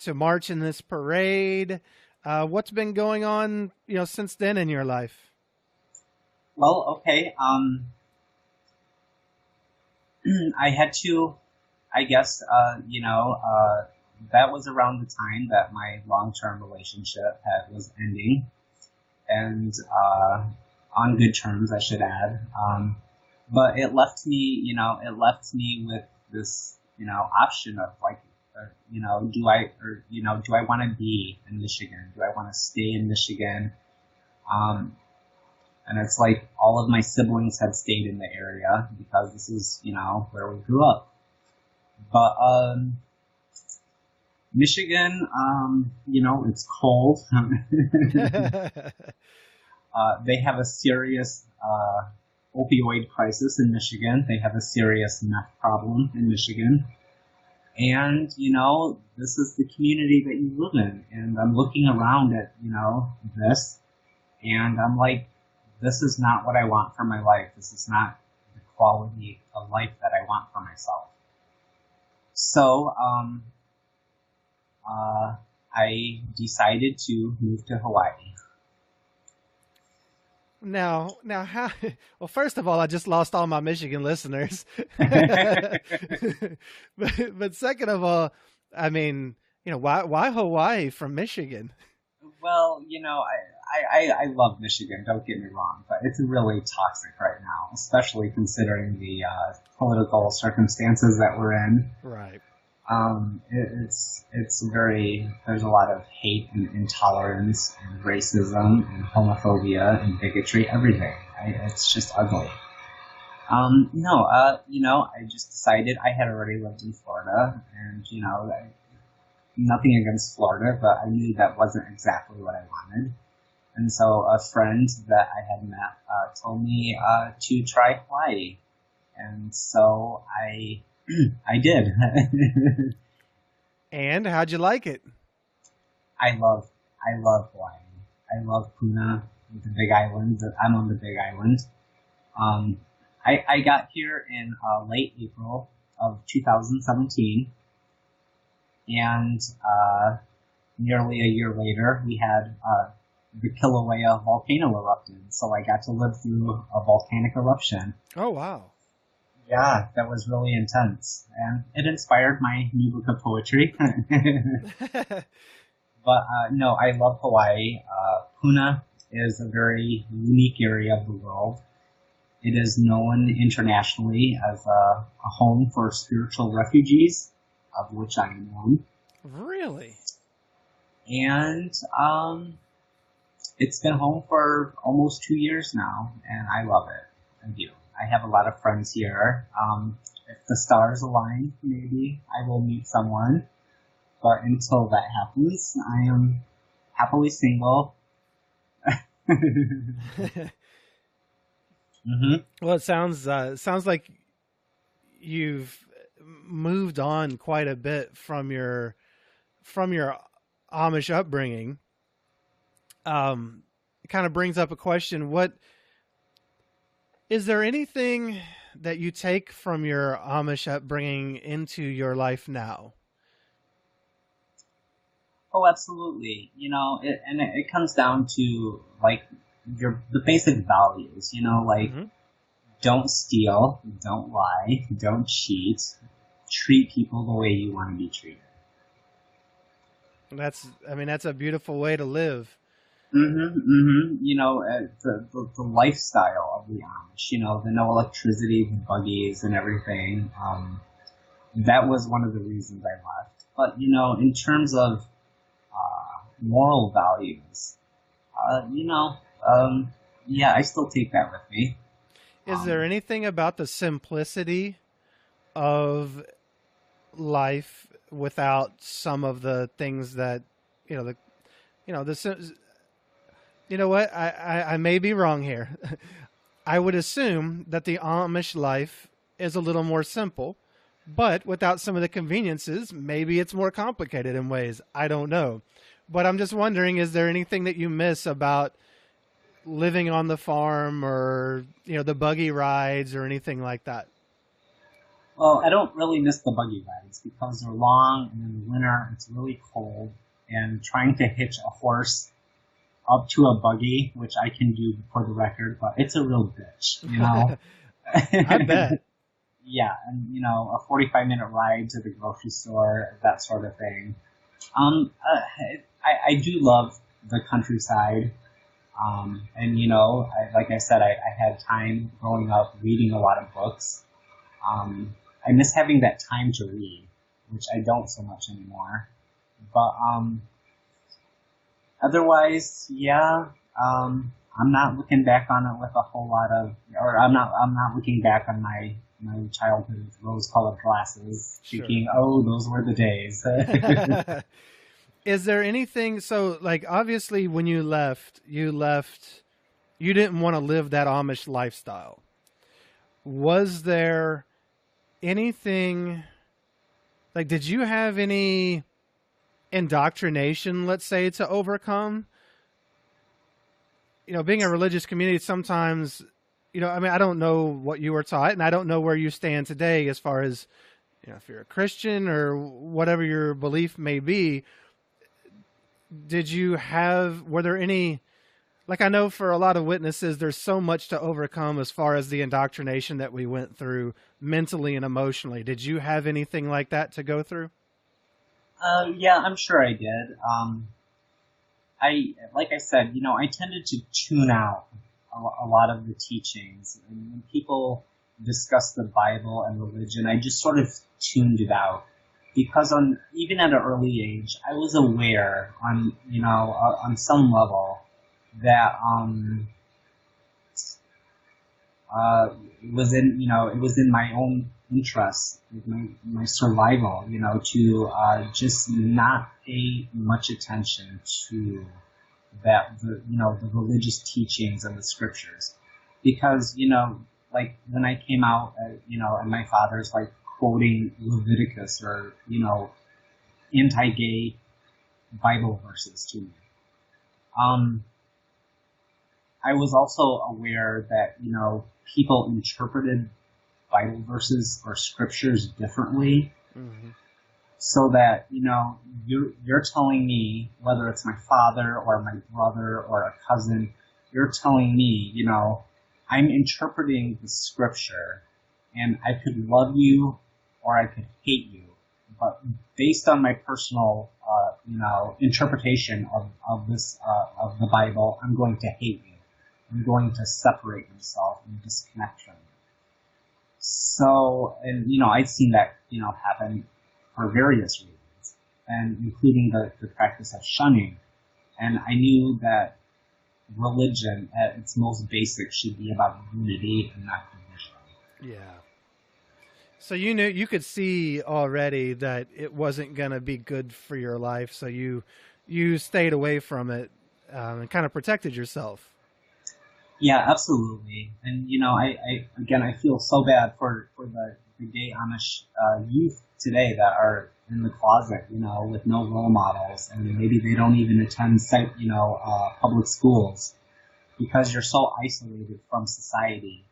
march in this parade. What's been going on, you know, since then in your life? Well, okay. I had to, I guess, that was around the time that my long-term relationship was ending, and on good terms, I should add. But it left me with this, option of like, do I want to be in Michigan? Do I want to stay in Michigan? And it's like all of my siblings had stayed in the area because this is, where we grew up. But Michigan, it's cold. They have a serious opioid crisis in Michigan. They have a serious meth problem in Michigan. And, this is the community that you live in. And I'm looking around at, this, and I'm like, this is not what I want for my life. This is not the quality of life that I want for myself. So, I decided to move to Hawaii. Now, how? Well, first of all, I just lost all my Michigan listeners. but second of all, I mean, why Hawaii from Michigan? Well, I love Michigan, don't get me wrong, but it's really toxic right now, especially considering the political circumstances that we're in. Right. There's a lot of hate and intolerance and racism and homophobia and bigotry, everything. It's just ugly. I just decided I had already lived in Florida, and, nothing against Florida, but I knew that wasn't exactly what I wanted. And so a friend that I had met told me to try Hawaii. And so I did. And how'd you like it? I love Hawaii. I love Puna, the Big Island. I'm on the Big Island. I got here in late April of 2017. And nearly a year later, we had the Kilauea volcano erupted. So I got to live through a volcanic eruption. Oh, wow. Yeah, that was really intense. And it inspired my new book of poetry. But no, I love Hawaii. Puna is a very unique area of the world. It is known internationally as a home for spiritual refugees, of which I am one. Really? And it's been home for almost 2 years now, and I love it. I do. I have a lot of friends here. If the stars align, maybe I will meet someone. But until that happens, I am happily single. Mm-hmm. Well, it sounds like you've moved on quite a bit from from your Amish upbringing, it kind of brings up a question. What is there anything that you take from your Amish upbringing into your life now? Oh, absolutely. It comes down to like the basic values. Like don't steal, don't lie, don't cheat, treat people the way you want to be treated. That's a beautiful way to live. The lifestyle of the Amish, the no electricity, the buggies and everything. That was one of the reasons I left. But, in terms of moral values, I still take that with me. Is there anything about the simplicity of life without some of the things that, I may be wrong here. I would assume that the Amish life is a little more simple, but without some of the conveniences, maybe it's more complicated in ways. I don't know. But I'm just wondering, is there anything that you miss about living on the farm or, the buggy rides or anything like that? Well, I don't really miss the buggy rides because they're long and in the winter it's really cold, and trying to hitch a horse up to a buggy, which I can do for the record, but it's a real bitch, I bet. Yeah, and a 45-minute ride to the grocery store, that sort of thing. I do love the countryside. Like I said, I had time growing up reading a lot of books. I miss having that time to read, which I don't so much anymore. But otherwise, yeah, I'm not looking back on it with a whole lot of, or I'm not looking back on my childhood rose-colored glasses, thinking, oh, those were the days. Is there anything, so like obviously when you left, you didn't want to live that Amish lifestyle. Was there anything, like did you have any indoctrination, let's say, to overcome? Being a religious community, sometimes, I don't know what you were taught, and I don't know where you stand today as far as, if you're a Christian or whatever your belief may be. Were there any, like I know for a lot of witnesses, there's so much to overcome as far as the indoctrination that we went through mentally and emotionally. Did you have anything like that to go through? Yeah, I'm sure I did. Like I said, I tended to tune out a lot of the teachings. And when people discuss the Bible and religion, I just sort of tuned it out. Because even at an early age, I was aware on some level that it was in my own interest, my survival, to just not pay much attention to the religious teachings and the scriptures, because like when I came out, and my father's like quoting Leviticus or anti-gay Bible verses to me. I was also aware that people interpreted Bible verses or scriptures differently. Mm-hmm. So that you're telling me, whether it's my father or my brother or a cousin, you're telling me I'm interpreting the scripture, and I could love you or I could hate you, but based on my personal interpretation of the Bible, I'm going to hate you. I'm going to separate myself and disconnect from you. So, and I'd seen that happen for various reasons, and including the practice of shunning. And I knew that religion, at its most basic, should be about unity and not division. Yeah. So you could see already that it wasn't going to be good for your life, so you stayed away from it and kind of protected yourself. Yeah, absolutely. And I feel so bad for the gay Amish youth today that are in the closet, with no role models, and maybe they don't even attend, public schools, because you're so isolated from society.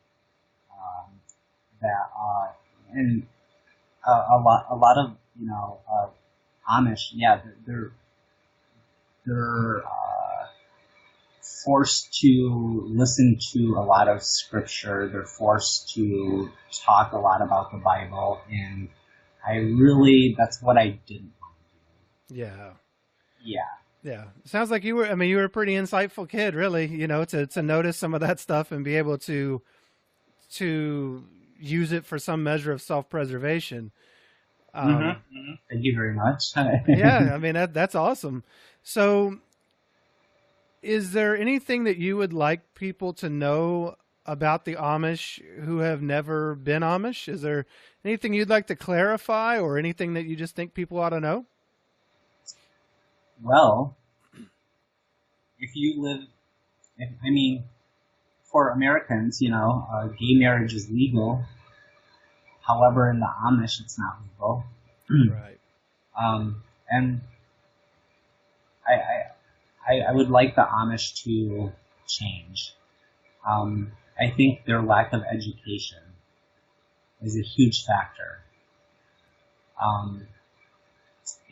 And a lot of Amish, yeah, they're forced to listen to a lot of scripture. They're forced to talk a lot about the Bible, and that's what I didn't want to do. Yeah. Yeah. Yeah. Sounds like you were a pretty insightful kid, really, to notice some of that stuff and be able to use it for some measure of self-preservation. Thank you very much. Yeah. I mean, that's awesome. So is there anything that you would like people to know about the Amish who have never been Amish? Is there anything you'd like to clarify, or anything that you just think people ought to know? Well, for Americans, gay marriage is legal. However, in the Amish, it's not legal. Right. And I would like the Amish to change. I think their lack of education is a huge factor.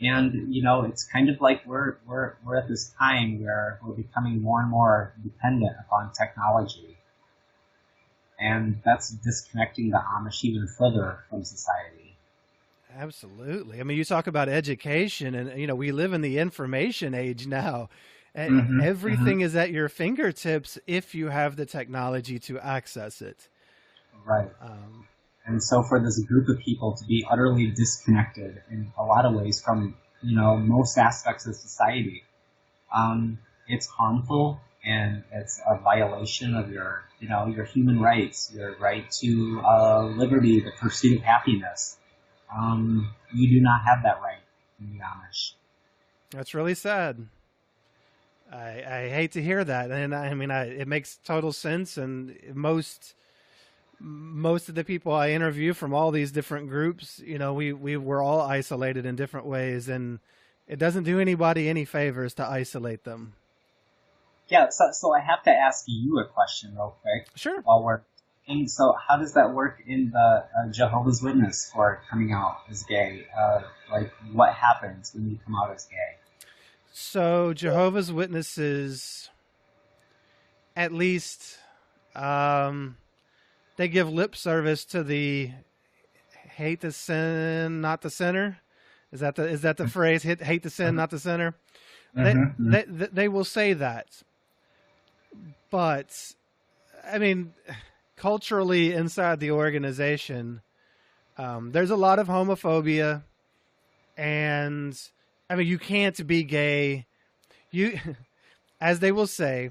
And it's kind of like we're at this time where we're becoming more and more dependent upon technology, and that's disconnecting the Amish even further from society. Absolutely. I mean, you talk about education, and we live in the information age now. Everything is at your fingertips if you have the technology to access it. Right. And so for this group of people to be utterly disconnected in a lot of ways from, most aspects of society, it's harmful, and it's a violation of your human rights, your right to liberty, the pursuit of happiness. You do not have that right in the Amish. That's really sad. I hate to hear that. And it makes total sense. And most of the people I interview from all these different groups, we were all isolated in different ways, and it doesn't do anybody any favors to isolate them. Yeah. So I have to ask you a question real quick. Sure. So how does that work in the Jehovah's Witness for coming out as gay? What happens when you come out as gay? So Jehovah's Witnesses, at least, they give lip service to the hate the sin, not the sinner. Is that the phrase? Hate the sin, not the sinner. They will say that, but culturally inside the organization, there's a lot of homophobia, and you can't be gay. As they will say,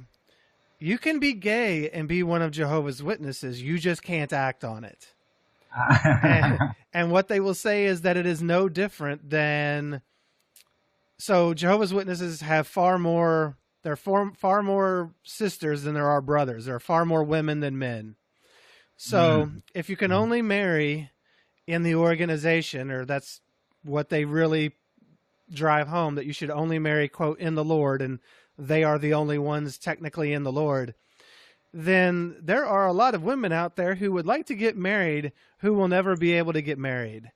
you can be gay and be one of Jehovah's Witnesses. You just can't act on it. And what they will say is that it is no different than. So Jehovah's Witnesses have far more sisters than there are brothers. There are far more women than men. So if you can only marry in the organization, or that's what they really drive home, that you should only marry, quote, in the Lord, and they are the only ones technically in the Lord, then there are a lot of women out there who would like to get married who will never be able to get married.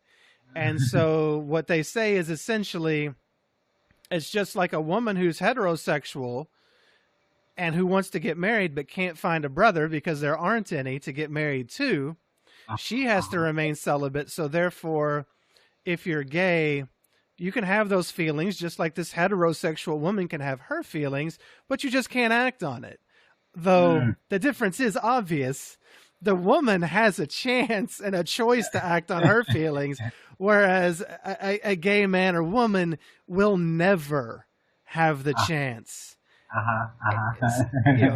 And so what they say is essentially, it's just like a woman who's heterosexual and who wants to get married but can't find a brother because there aren't any to get married to. She has to remain celibate. So therefore, if you're gay, you can have those feelings just like this heterosexual woman can have her feelings, but you just can't act on it. Though the difference is obvious. The woman has a chance and a choice to act on her feelings, whereas a gay man or woman will never have the chance.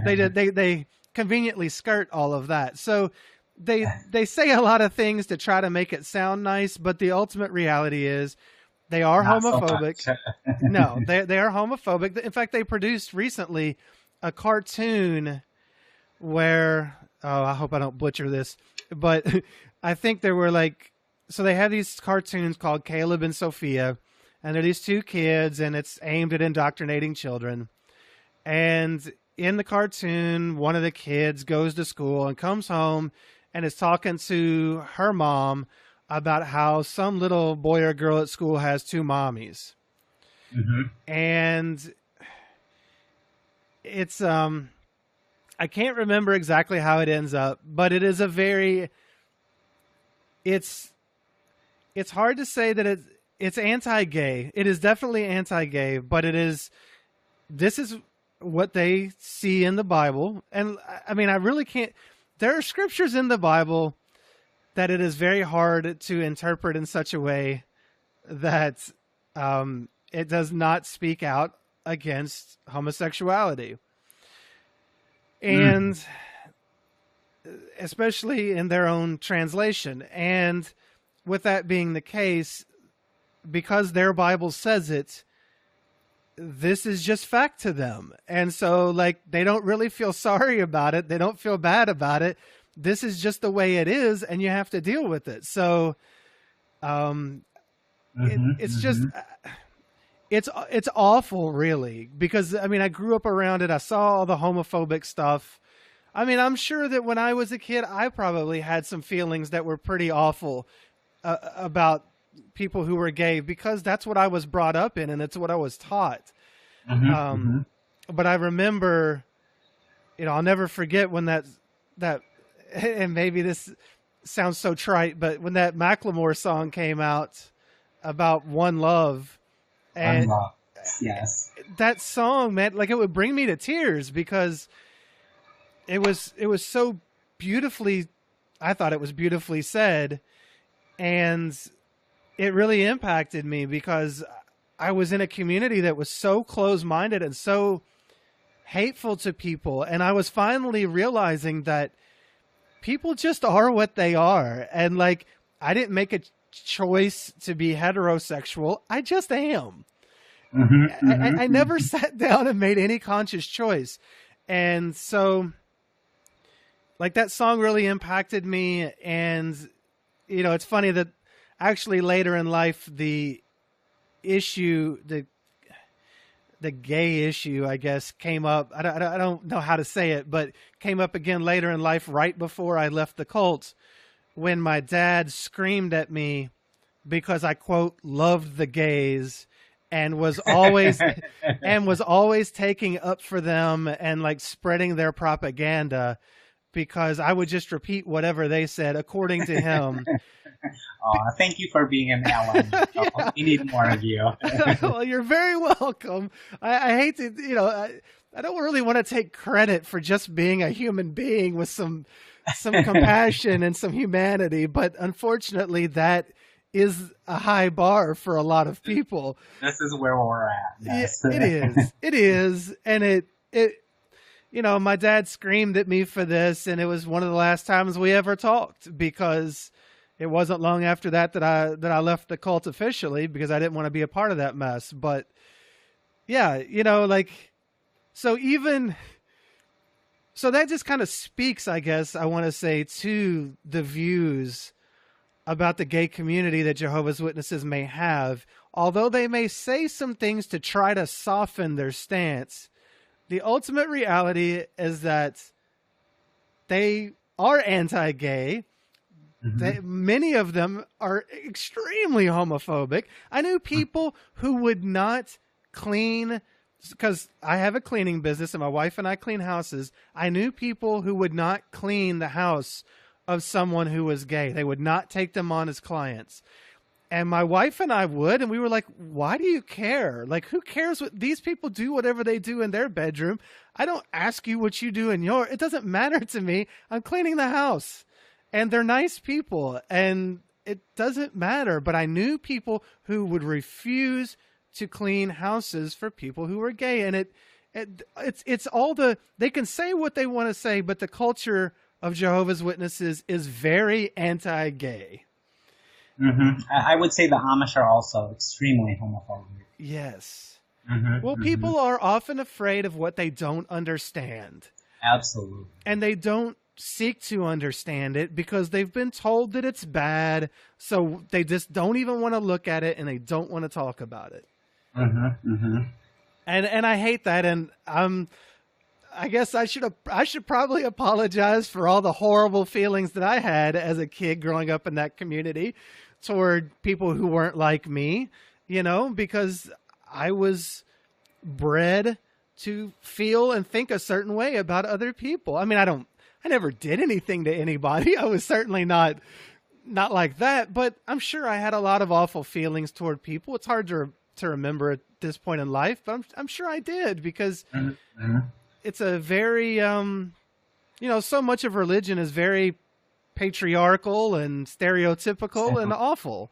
They conveniently skirt all of that. So they say a lot of things to try to make it sound nice, but the ultimate reality is they are homophobic. So No, they are homophobic. In fact, they produced recently a cartoon where, I hope I don't butcher this, but I think there were like so they have these cartoons called Caleb and Sophia, and they're these two kids, and it's aimed at indoctrinating children. And in the cartoon, one of the kids goes to school and comes home and is talking to her mom about how some little boy or girl at school has two mommies. Mm-hmm. And it's, I can't remember exactly how it ends up, but it is a very, it's hard to say that it's anti-gay. It is definitely anti-gay, but this is what they see in the Bible. And I mean, I really can't, there are scriptures in the Bible that it is very hard to interpret in such a way that it does not speak out against homosexuality. And especially in their own translation. And with that being the case, because their Bible says it, this is just fact to them. And so, like, they don't really feel sorry about it. They don't feel bad about it. This is just the way it is, and you have to deal with it. So, it's just, it's awful, really, because, I mean, I grew up around it. I saw all the homophobic stuff. I mean, I'm sure that when I was a kid, I probably had some feelings that were pretty awful about people who were gay, because that's what I was brought up in and it's what I was taught. But I remember, I'll never forget when that, and maybe this sounds so trite, but when that Macklemore song came out about One Love, and yes, that song, man, like, it would bring me to tears because it was so beautifully, I thought it was beautifully said. And it really impacted me because I was in a community that was so close-minded and so hateful to people. And I was finally realizing that people just are what they are. And, like, I didn't make a choice to be heterosexual. I just am. I never sat down and made any conscious choice. And so, like, that song really impacted me. And, it's funny that actually later in life, the issue, the gay issue, I guess, came up. I don't know how to say it, but came up again later in life, right before I left the cult, when my dad screamed at me because I, quote, loved the gays and was always taking up for them and, like, spreading their propaganda, because I would just repeat whatever they said according to him. Thank you for being an ally. Yeah. We need more of you. Well, you're very welcome. I hate to, I don't really want to take credit for just being a human being with some compassion and some humanity, but unfortunately that is a high bar for a lot of people. This is where we're at. Yes. It is. It is. And it my dad screamed at me for this, and it was one of the last times we ever talked, because it wasn't long after that I left the cult officially, because I didn't want to be a part of that mess. But yeah, so that just kind of speaks, I guess, I want to say, to the views about the gay community that Jehovah's Witnesses may have. Although they may say some things to try to soften their stance, the ultimate reality is that they are anti-gay. Many of them are extremely homophobic. I knew people who would not clean, because I have a cleaning business and my wife and I clean houses. I knew people who would not clean the house of someone who was gay. They would not take them on as clients. And my wife and I would, and we were like, why do you care? Like, who cares what these people do, whatever they do in their bedroom? I don't ask you what you do in your, it doesn't matter to me. I'm cleaning the house. And they're nice people, and it doesn't matter. But I knew people who would refuse to clean houses for people who were gay. And it's all they can say what they want to say, but the culture of Jehovah's Witnesses is very anti-gay. I would say the Amish are also extremely homophobic. Yes. Well, people are often afraid of what they don't understand. Absolutely. And they don't seek to understand it because they've been told that it's bad, so they just don't even want to look at it and they don't want to talk about it. And I hate that, and I guess I should probably apologize for all the horrible feelings that I had as a kid growing up in that community toward people who weren't like me, because I was bred to feel and think a certain way about other people. I mean, I never did anything to anybody. I was certainly not like that, but I'm sure I had a lot of awful feelings toward people. It's hard to remember at this point in life, but I'm sure I did, because it's a very, so much of religion is very patriarchal and stereotypical and awful.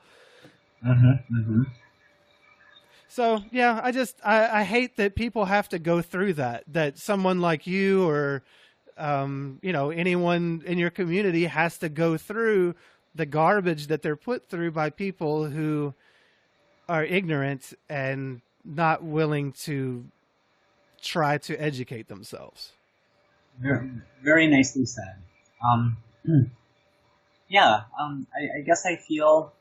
So, yeah, I hate that people have to go through that someone like you or, anyone in your community has to go through the garbage that they're put through by people who are ignorant and not willing to try to educate themselves. Very, very nicely said. I guess I feel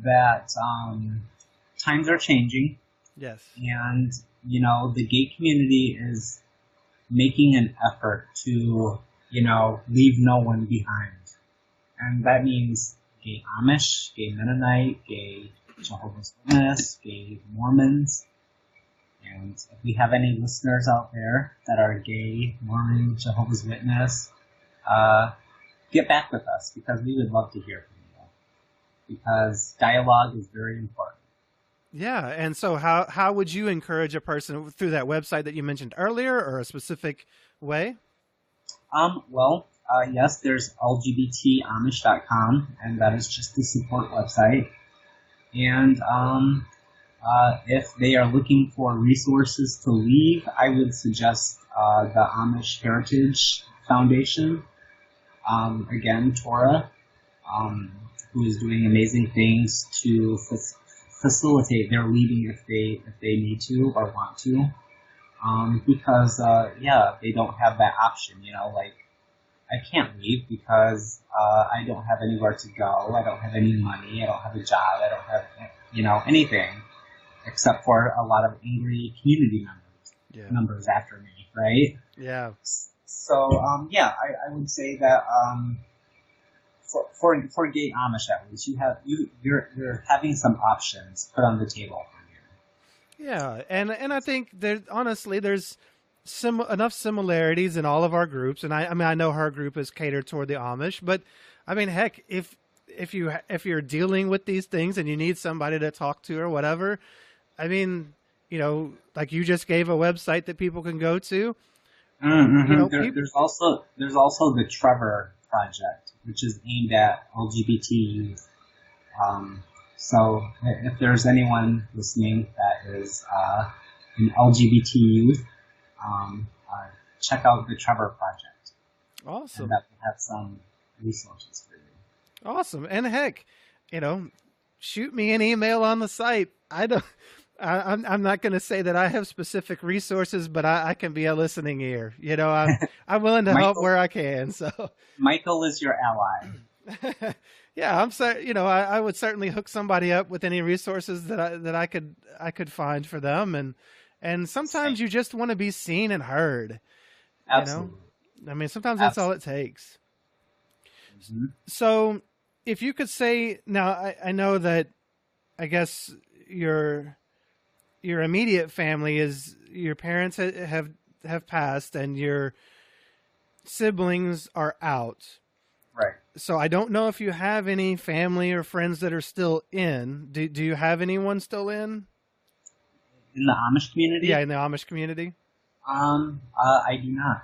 that times are changing. Yes. And, the gay community is making an effort to, leave no one behind. And that means gay Amish, gay Mennonite, gay Jehovah's Witnesses, gay Mormons. And if we have any listeners out there that are gay, Mormon, Jehovah's Witness, get back with us, because we would love to hear from you. Because dialogue is very important. Yeah, and so how would you encourage a person through that website that you mentioned earlier, or a specific way? Yes, there's LGBTAmish.com, and that is just the support website. And if they are looking for resources to leave, I would suggest the Amish Heritage Foundation. Again, Torah, who is doing amazing things to facilitate their leaving if they need to or want to. Because they don't have that option, I can't leave because I don't have anywhere to go, I don't have any money, I don't have a job, I don't have, anything, except for a lot of angry community members after me, right? Yeah. So, I would say that for gay Amish at least, you're having some options put on the table for you. Yeah, and I think there's enough similarities in all of our groups, and I know her group is catered toward the Amish, but I mean, heck, if you're dealing with these things and you need somebody to talk to or whatever, I mean, like you just gave a website that people can go to. There's also the Trevor Project, which is aimed at LGBT youth. So if there's anyone listening that is an LGBT youth, check out the Trevor Project. Awesome. And that will have some resources for you. Awesome. And heck, shoot me an email on the site. I'm not going to say that I have specific resources, but I can be a listening ear. I'm willing to help where I can. So Michael is your ally. Yeah, I'm sorry. I would certainly hook somebody up with any resources that I could find for them, and sometimes you just want to be seen and heard. Absolutely. I mean, sometimes that's all it takes. Mm-hmm. So, if you could say now, I know that I guess your immediate family is your parents have passed and your siblings are out. Right. So I don't know if you have any family or friends that are still in. Do you have anyone still in? In the Amish community? Yeah, in the Amish community. I do not.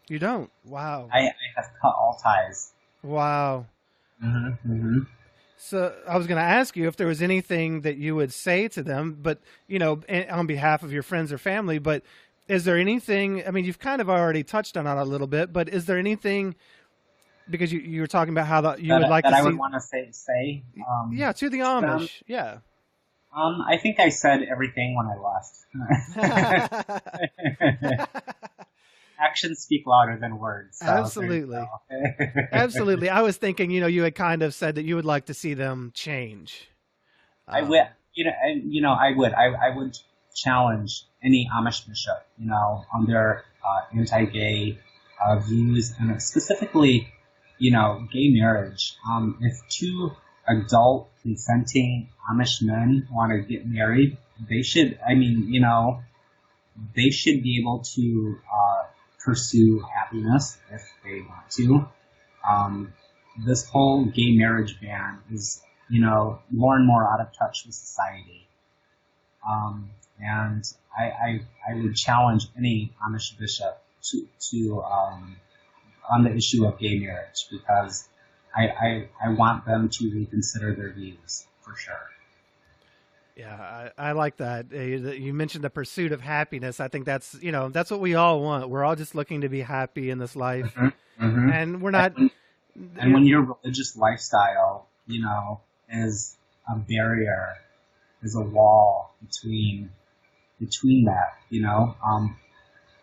You don't? Wow. I have cut all ties. Wow. Mm-hmm. Mm-hmm. So I was going to ask you if there was anything that you would say to them, but on behalf of your friends or family. But is there anything? I mean, you've kind of already touched on it a little bit, but is there anything? Because you were talking about how you would like to see. I would want to say. Yeah, to the Amish. Yeah. I think I said everything when I left. actions speak louder than words. So Absolutely. Absolutely. I was thinking, you had kind of said that you would like to see them change. I would, I would challenge any Amish bishop, on their anti-gay views, and specifically, gay marriage. If two adult consenting Amish men want to get married, they should. They should be able to pursue happiness if they want to. This whole gay marriage ban is, more and more out of touch with society. And I would challenge any Amish bishop to on the issue of gay marriage, because I want them to reconsider their views for sure. Yeah, I like that. You mentioned the pursuit of happiness. I think that's what we all want. We're all just looking to be happy in this life, and we're not. And when your religious lifestyle, is a barrier, is a wall between that, you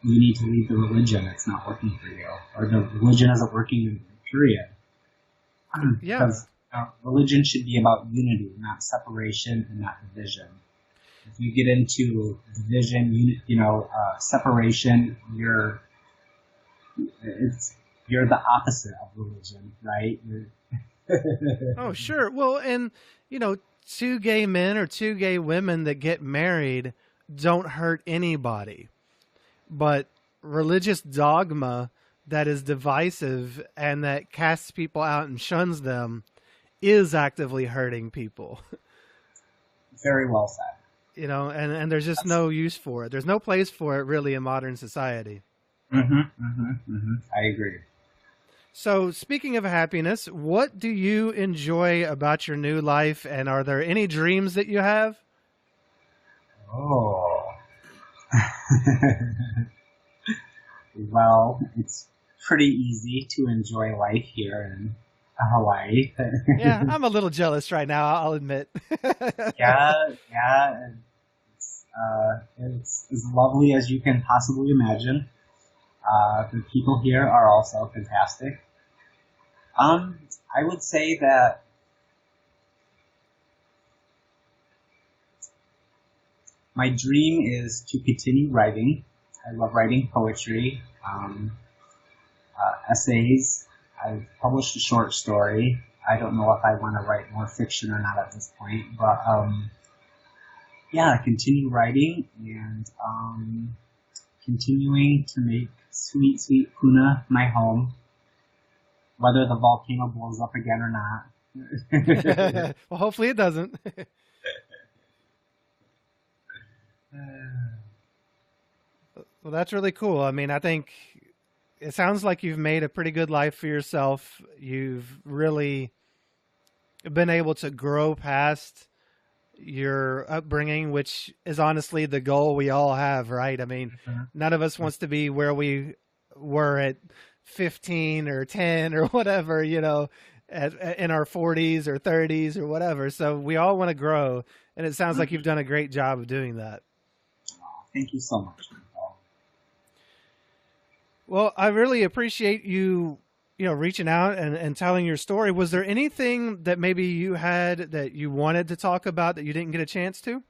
need to leave the religion. It's not working for you, or the religion isn't working, period. Yeah. Because religion should be about unity, not separation and not division. If you get into division, separation, you're the opposite of religion, right? Oh, sure. Well, and two gay men or two gay women that get married don't hurt anybody, but religious dogma that is divisive and that casts people out and shuns them is actively hurting people. Very well said. And there's just no use for it. There's no place for it really in modern society. I agree. So speaking of happiness, what do you enjoy about your new life, and are there any dreams that you have? Oh. Well, it's pretty easy to enjoy life here in Hawaii. Yeah, I'm a little jealous right now, I'll admit. Yeah. It's as lovely as you can possibly imagine. The people here are also fantastic. I would say that my dream is to continue writing. I love writing poetry, essays. I've published a short story. I don't know if I want to write more fiction or not at this point, but continue writing and continuing to make sweet, sweet Puna my home, whether the volcano blows up again or not. Well, hopefully it doesn't. Well, that's really cool. I mean, I think it sounds like you've made a pretty good life for yourself. You've really been able to grow past your upbringing, which is honestly the goal we all have, right? I mean, none of us wants to be where we were at 15 or 10 or whatever, in our 40s or 30s or whatever. So we all want to grow, and it sounds like you've done a great job of doing that. Thank you so much. Well, I really appreciate you, reaching out and telling your story. Was there anything that maybe you had that you wanted to talk about that you didn't get a chance to?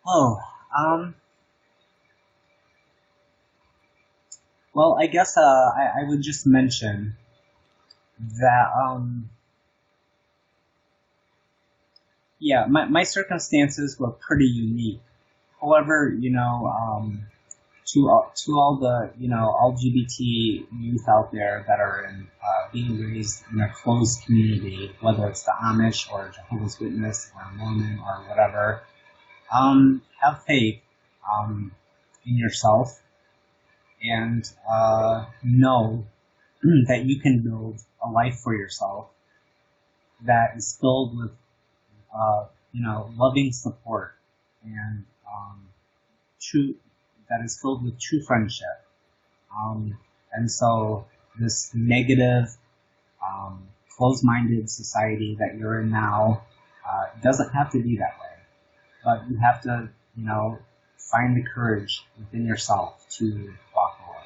Well, I guess I would just mention that, my circumstances were pretty unique. However, to all the LGBT youth out there that are being raised in a closed community, whether it's the Amish or Jehovah's Witness or Mormon or whatever, have faith in yourself, and know that you can build a life for yourself that is filled with loving support and that is filled with true friendship. And so this negative, closed-minded society that you're in now doesn't have to be that way. But you have to, find the courage within yourself to walk away.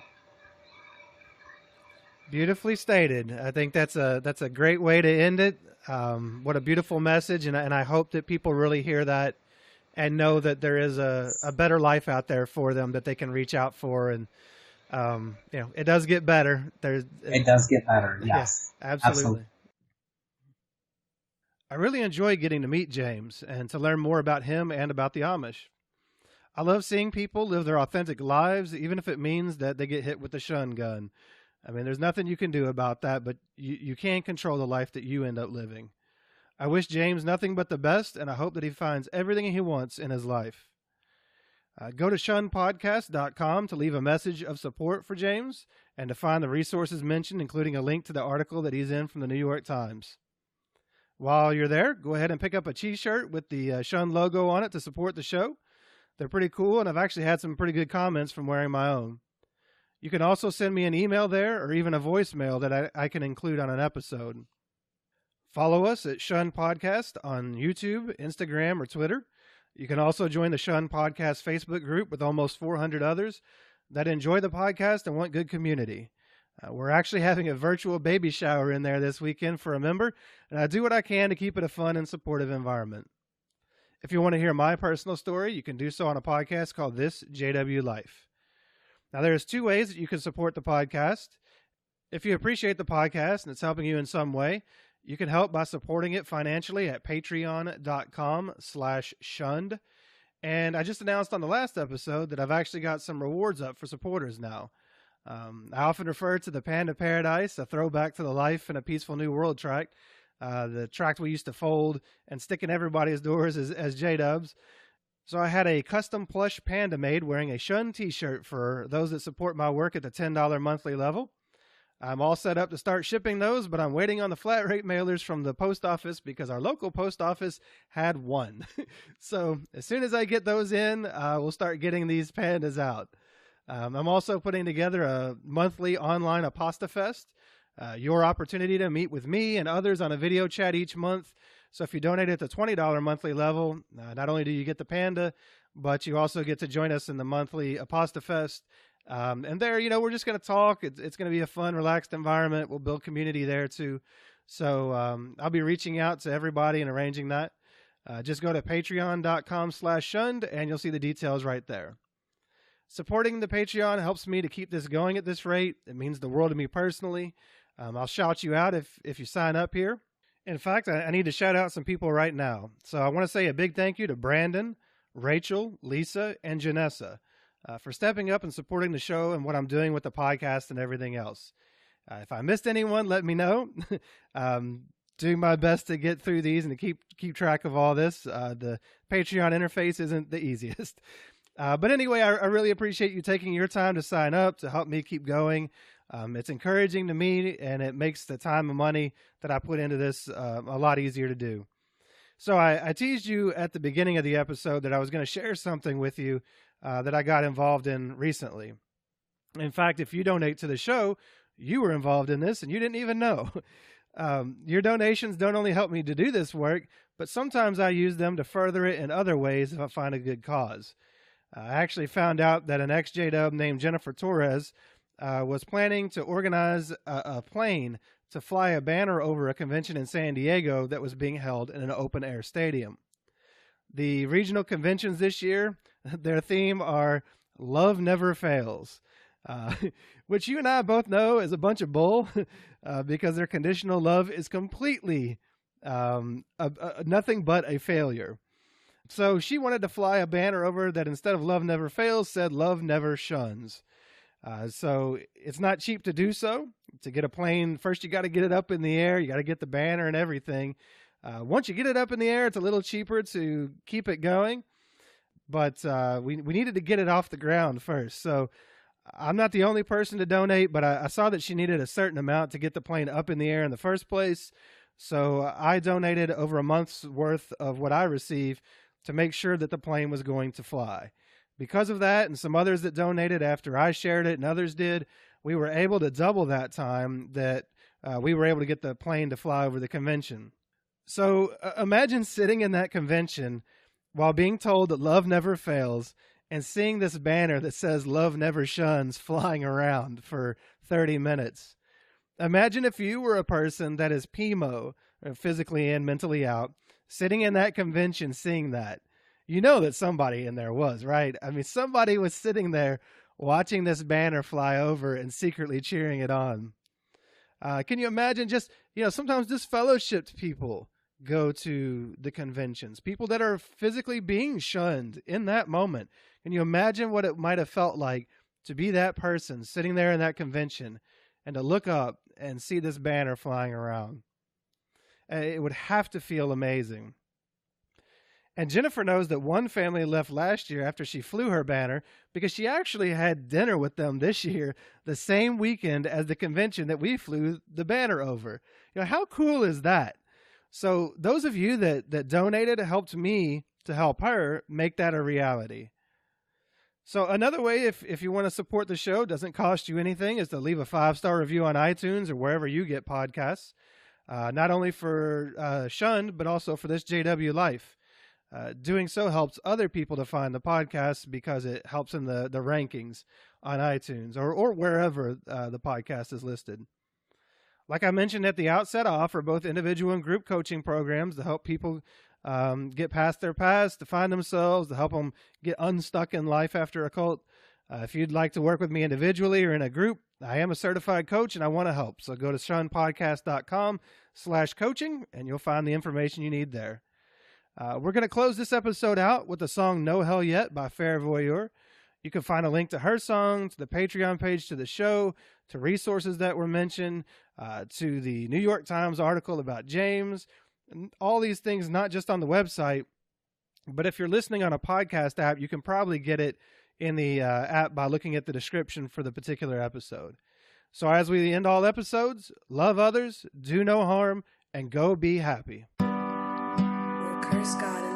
Beautifully stated. I think that's a great way to end it. What a beautiful message, and I hope that people really hear that and know that there is a better life out there for them that they can reach out for. And it does get better. It does get better. Yes, yeah, absolutely. I really enjoy getting to meet James and to learn more about him and about the Amish. I love seeing people live their authentic lives, even if it means that they get hit with the shun gun. I mean, there's nothing you can do about that, but you can control the life that you end up living. I wish James nothing but the best, and I hope that he finds everything he wants in his life. Go to ShunnedPodcast.com to leave a message of support for James and to find the resources mentioned, including a link to the article that he's in from the New York Times. While you're there, go ahead and pick up a t-shirt with the Shun logo on it to support the show. They're pretty cool, and I've actually had some pretty good comments from wearing my own. You can also send me an email there or even a voicemail that I can include on an episode. Follow us at Shun Podcast on YouTube, Instagram, or Twitter. You can also join the Shun Podcast Facebook group with almost 400 others that enjoy the podcast and want good community. We're actually having a virtual baby shower in there this weekend for a member, and I do what I can to keep it a fun and supportive environment. If you want to hear my personal story, you can do so on a podcast called This JW Life. Now, there's two ways that you can support the podcast. If you appreciate the podcast and it's helping you in some way, you can help by supporting it financially at patreon.com/shunned. And I just announced on the last episode that I've actually got some rewards up for supporters now. I often refer to the Panda Paradise, a throwback to the Life in a Peaceful New World tract, the tract we used to fold and stick in everybody's doors as J-Dubs. So I had a custom plush panda made wearing a Shun t-shirt for those that support my work at the $10 monthly level. I'm all set up to start shipping those, but I'm waiting on the flat rate mailers from the post office because our local post office had one. So as soon as I get those in, we'll start getting these pandas out. I'm also putting together a monthly online Apasta Fest, your opportunity to meet with me and others on a video chat each month. So if you donate at the $20 monthly level, not only do you get the panda, but you also get to join us in the monthly Apasta Fest. And there, we're just going to talk. It's going to be a fun, relaxed environment. We'll build community there too. So I'll be reaching out to everybody and arranging that. Just go to patreon.com/shunned and you'll see the details right there. Supporting the Patreon helps me to keep this going at this rate. It means the world to me personally. I'll shout you out if you sign up here. In fact, I need to shout out some people right now. So I want to say a big thank you to Brandon, Rachel, Lisa, and Janessa for stepping up and supporting the show and what I'm doing with the podcast and everything else. If I missed anyone, let me know. Doing my best to get through these and to keep track of all this. The Patreon interface isn't the easiest. But anyway, I really appreciate you taking your time to sign up to help me keep going. It's encouraging to me, and it makes the time and money that I put into this a lot easier to do. So I teased you at the beginning of the episode that I was going to share something with you that I got involved in recently. In fact, if you donate to the show, you were involved in this and you didn't even know. Your donations don't only help me to do this work, but sometimes I use them to further it in other ways if I find a good cause. I actually found out that an ex-J-Dub named Jennifer Torres was planning to organize a plane to fly a banner over a convention in San Diego that was being held in an open-air stadium. The regional conventions this year, their theme are Love Never Fails, which you and I both know is a bunch of bull because their conditional love is completely nothing but a failure. So she wanted to fly a banner over that instead of Love Never Fails said Love Never Shuns. So it's not cheap to do so. To get a plane, first you got to get it up in the air. You got to get the banner and everything. Once you get it up in the air, it's a little cheaper to keep it going. But we needed to get it off the ground first. So I'm not the only person to donate, but I saw that she needed a certain amount to get the plane up in the air in the first place. So I donated over a month's worth of what I received to make sure that the plane was going to fly. Because of that, and some others that donated after I shared it and others did, we were able to double that time that we were able to get the plane to fly over the convention. So imagine sitting in that convention while being told that love never fails and seeing this banner that says "Love Never Shuns" flying around for 30 minutes. Imagine if you were a person that is PMO, physically and mentally out, sitting in that convention seeing that. You know that somebody in there was, right? I mean, somebody was sitting there watching this banner fly over and secretly cheering it on. Can you imagine just, sometimes disfellowshipped people go to the conventions, people that are physically being shunned in that moment. Can you imagine what it might have felt like to be that person sitting there in that convention and to look up and see this banner flying around? It would have to feel amazing. And Jennifer knows that one family left last year after she flew her banner because she actually had dinner with them this year, the same weekend as the convention that we flew the banner over. How cool is that? So those of you that donated helped me to help her make that a reality. So another way, if you want to support the show, doesn't cost you anything, is to leave a 5-star review on iTunes or wherever you get podcasts. Not only for Shunned, but also for this JW Life. Doing so helps other people to find the podcast because it helps in the rankings on iTunes or wherever the podcast is listed. Like I mentioned at the outset, I offer both individual and group coaching programs to help people get past their past, to find themselves, to help them get unstuck in life after a cult. If you'd like to work with me individually or in a group, I am a certified coach and I want to help. So go to ShunnedPodcast.com/coaching and you'll find the information you need there. We're going to close this episode out with the song No Hell Yet by Fair Voyeur. You can find a link to her song, to the Patreon page to the show, to resources that were mentioned, to the New York Times article about James, and all these things, not just on the website, but if you're listening on a podcast app, you can probably get it in the app by looking at the description for the particular episode. So as we end all episodes, love others, do no harm, and go be happy. Curse God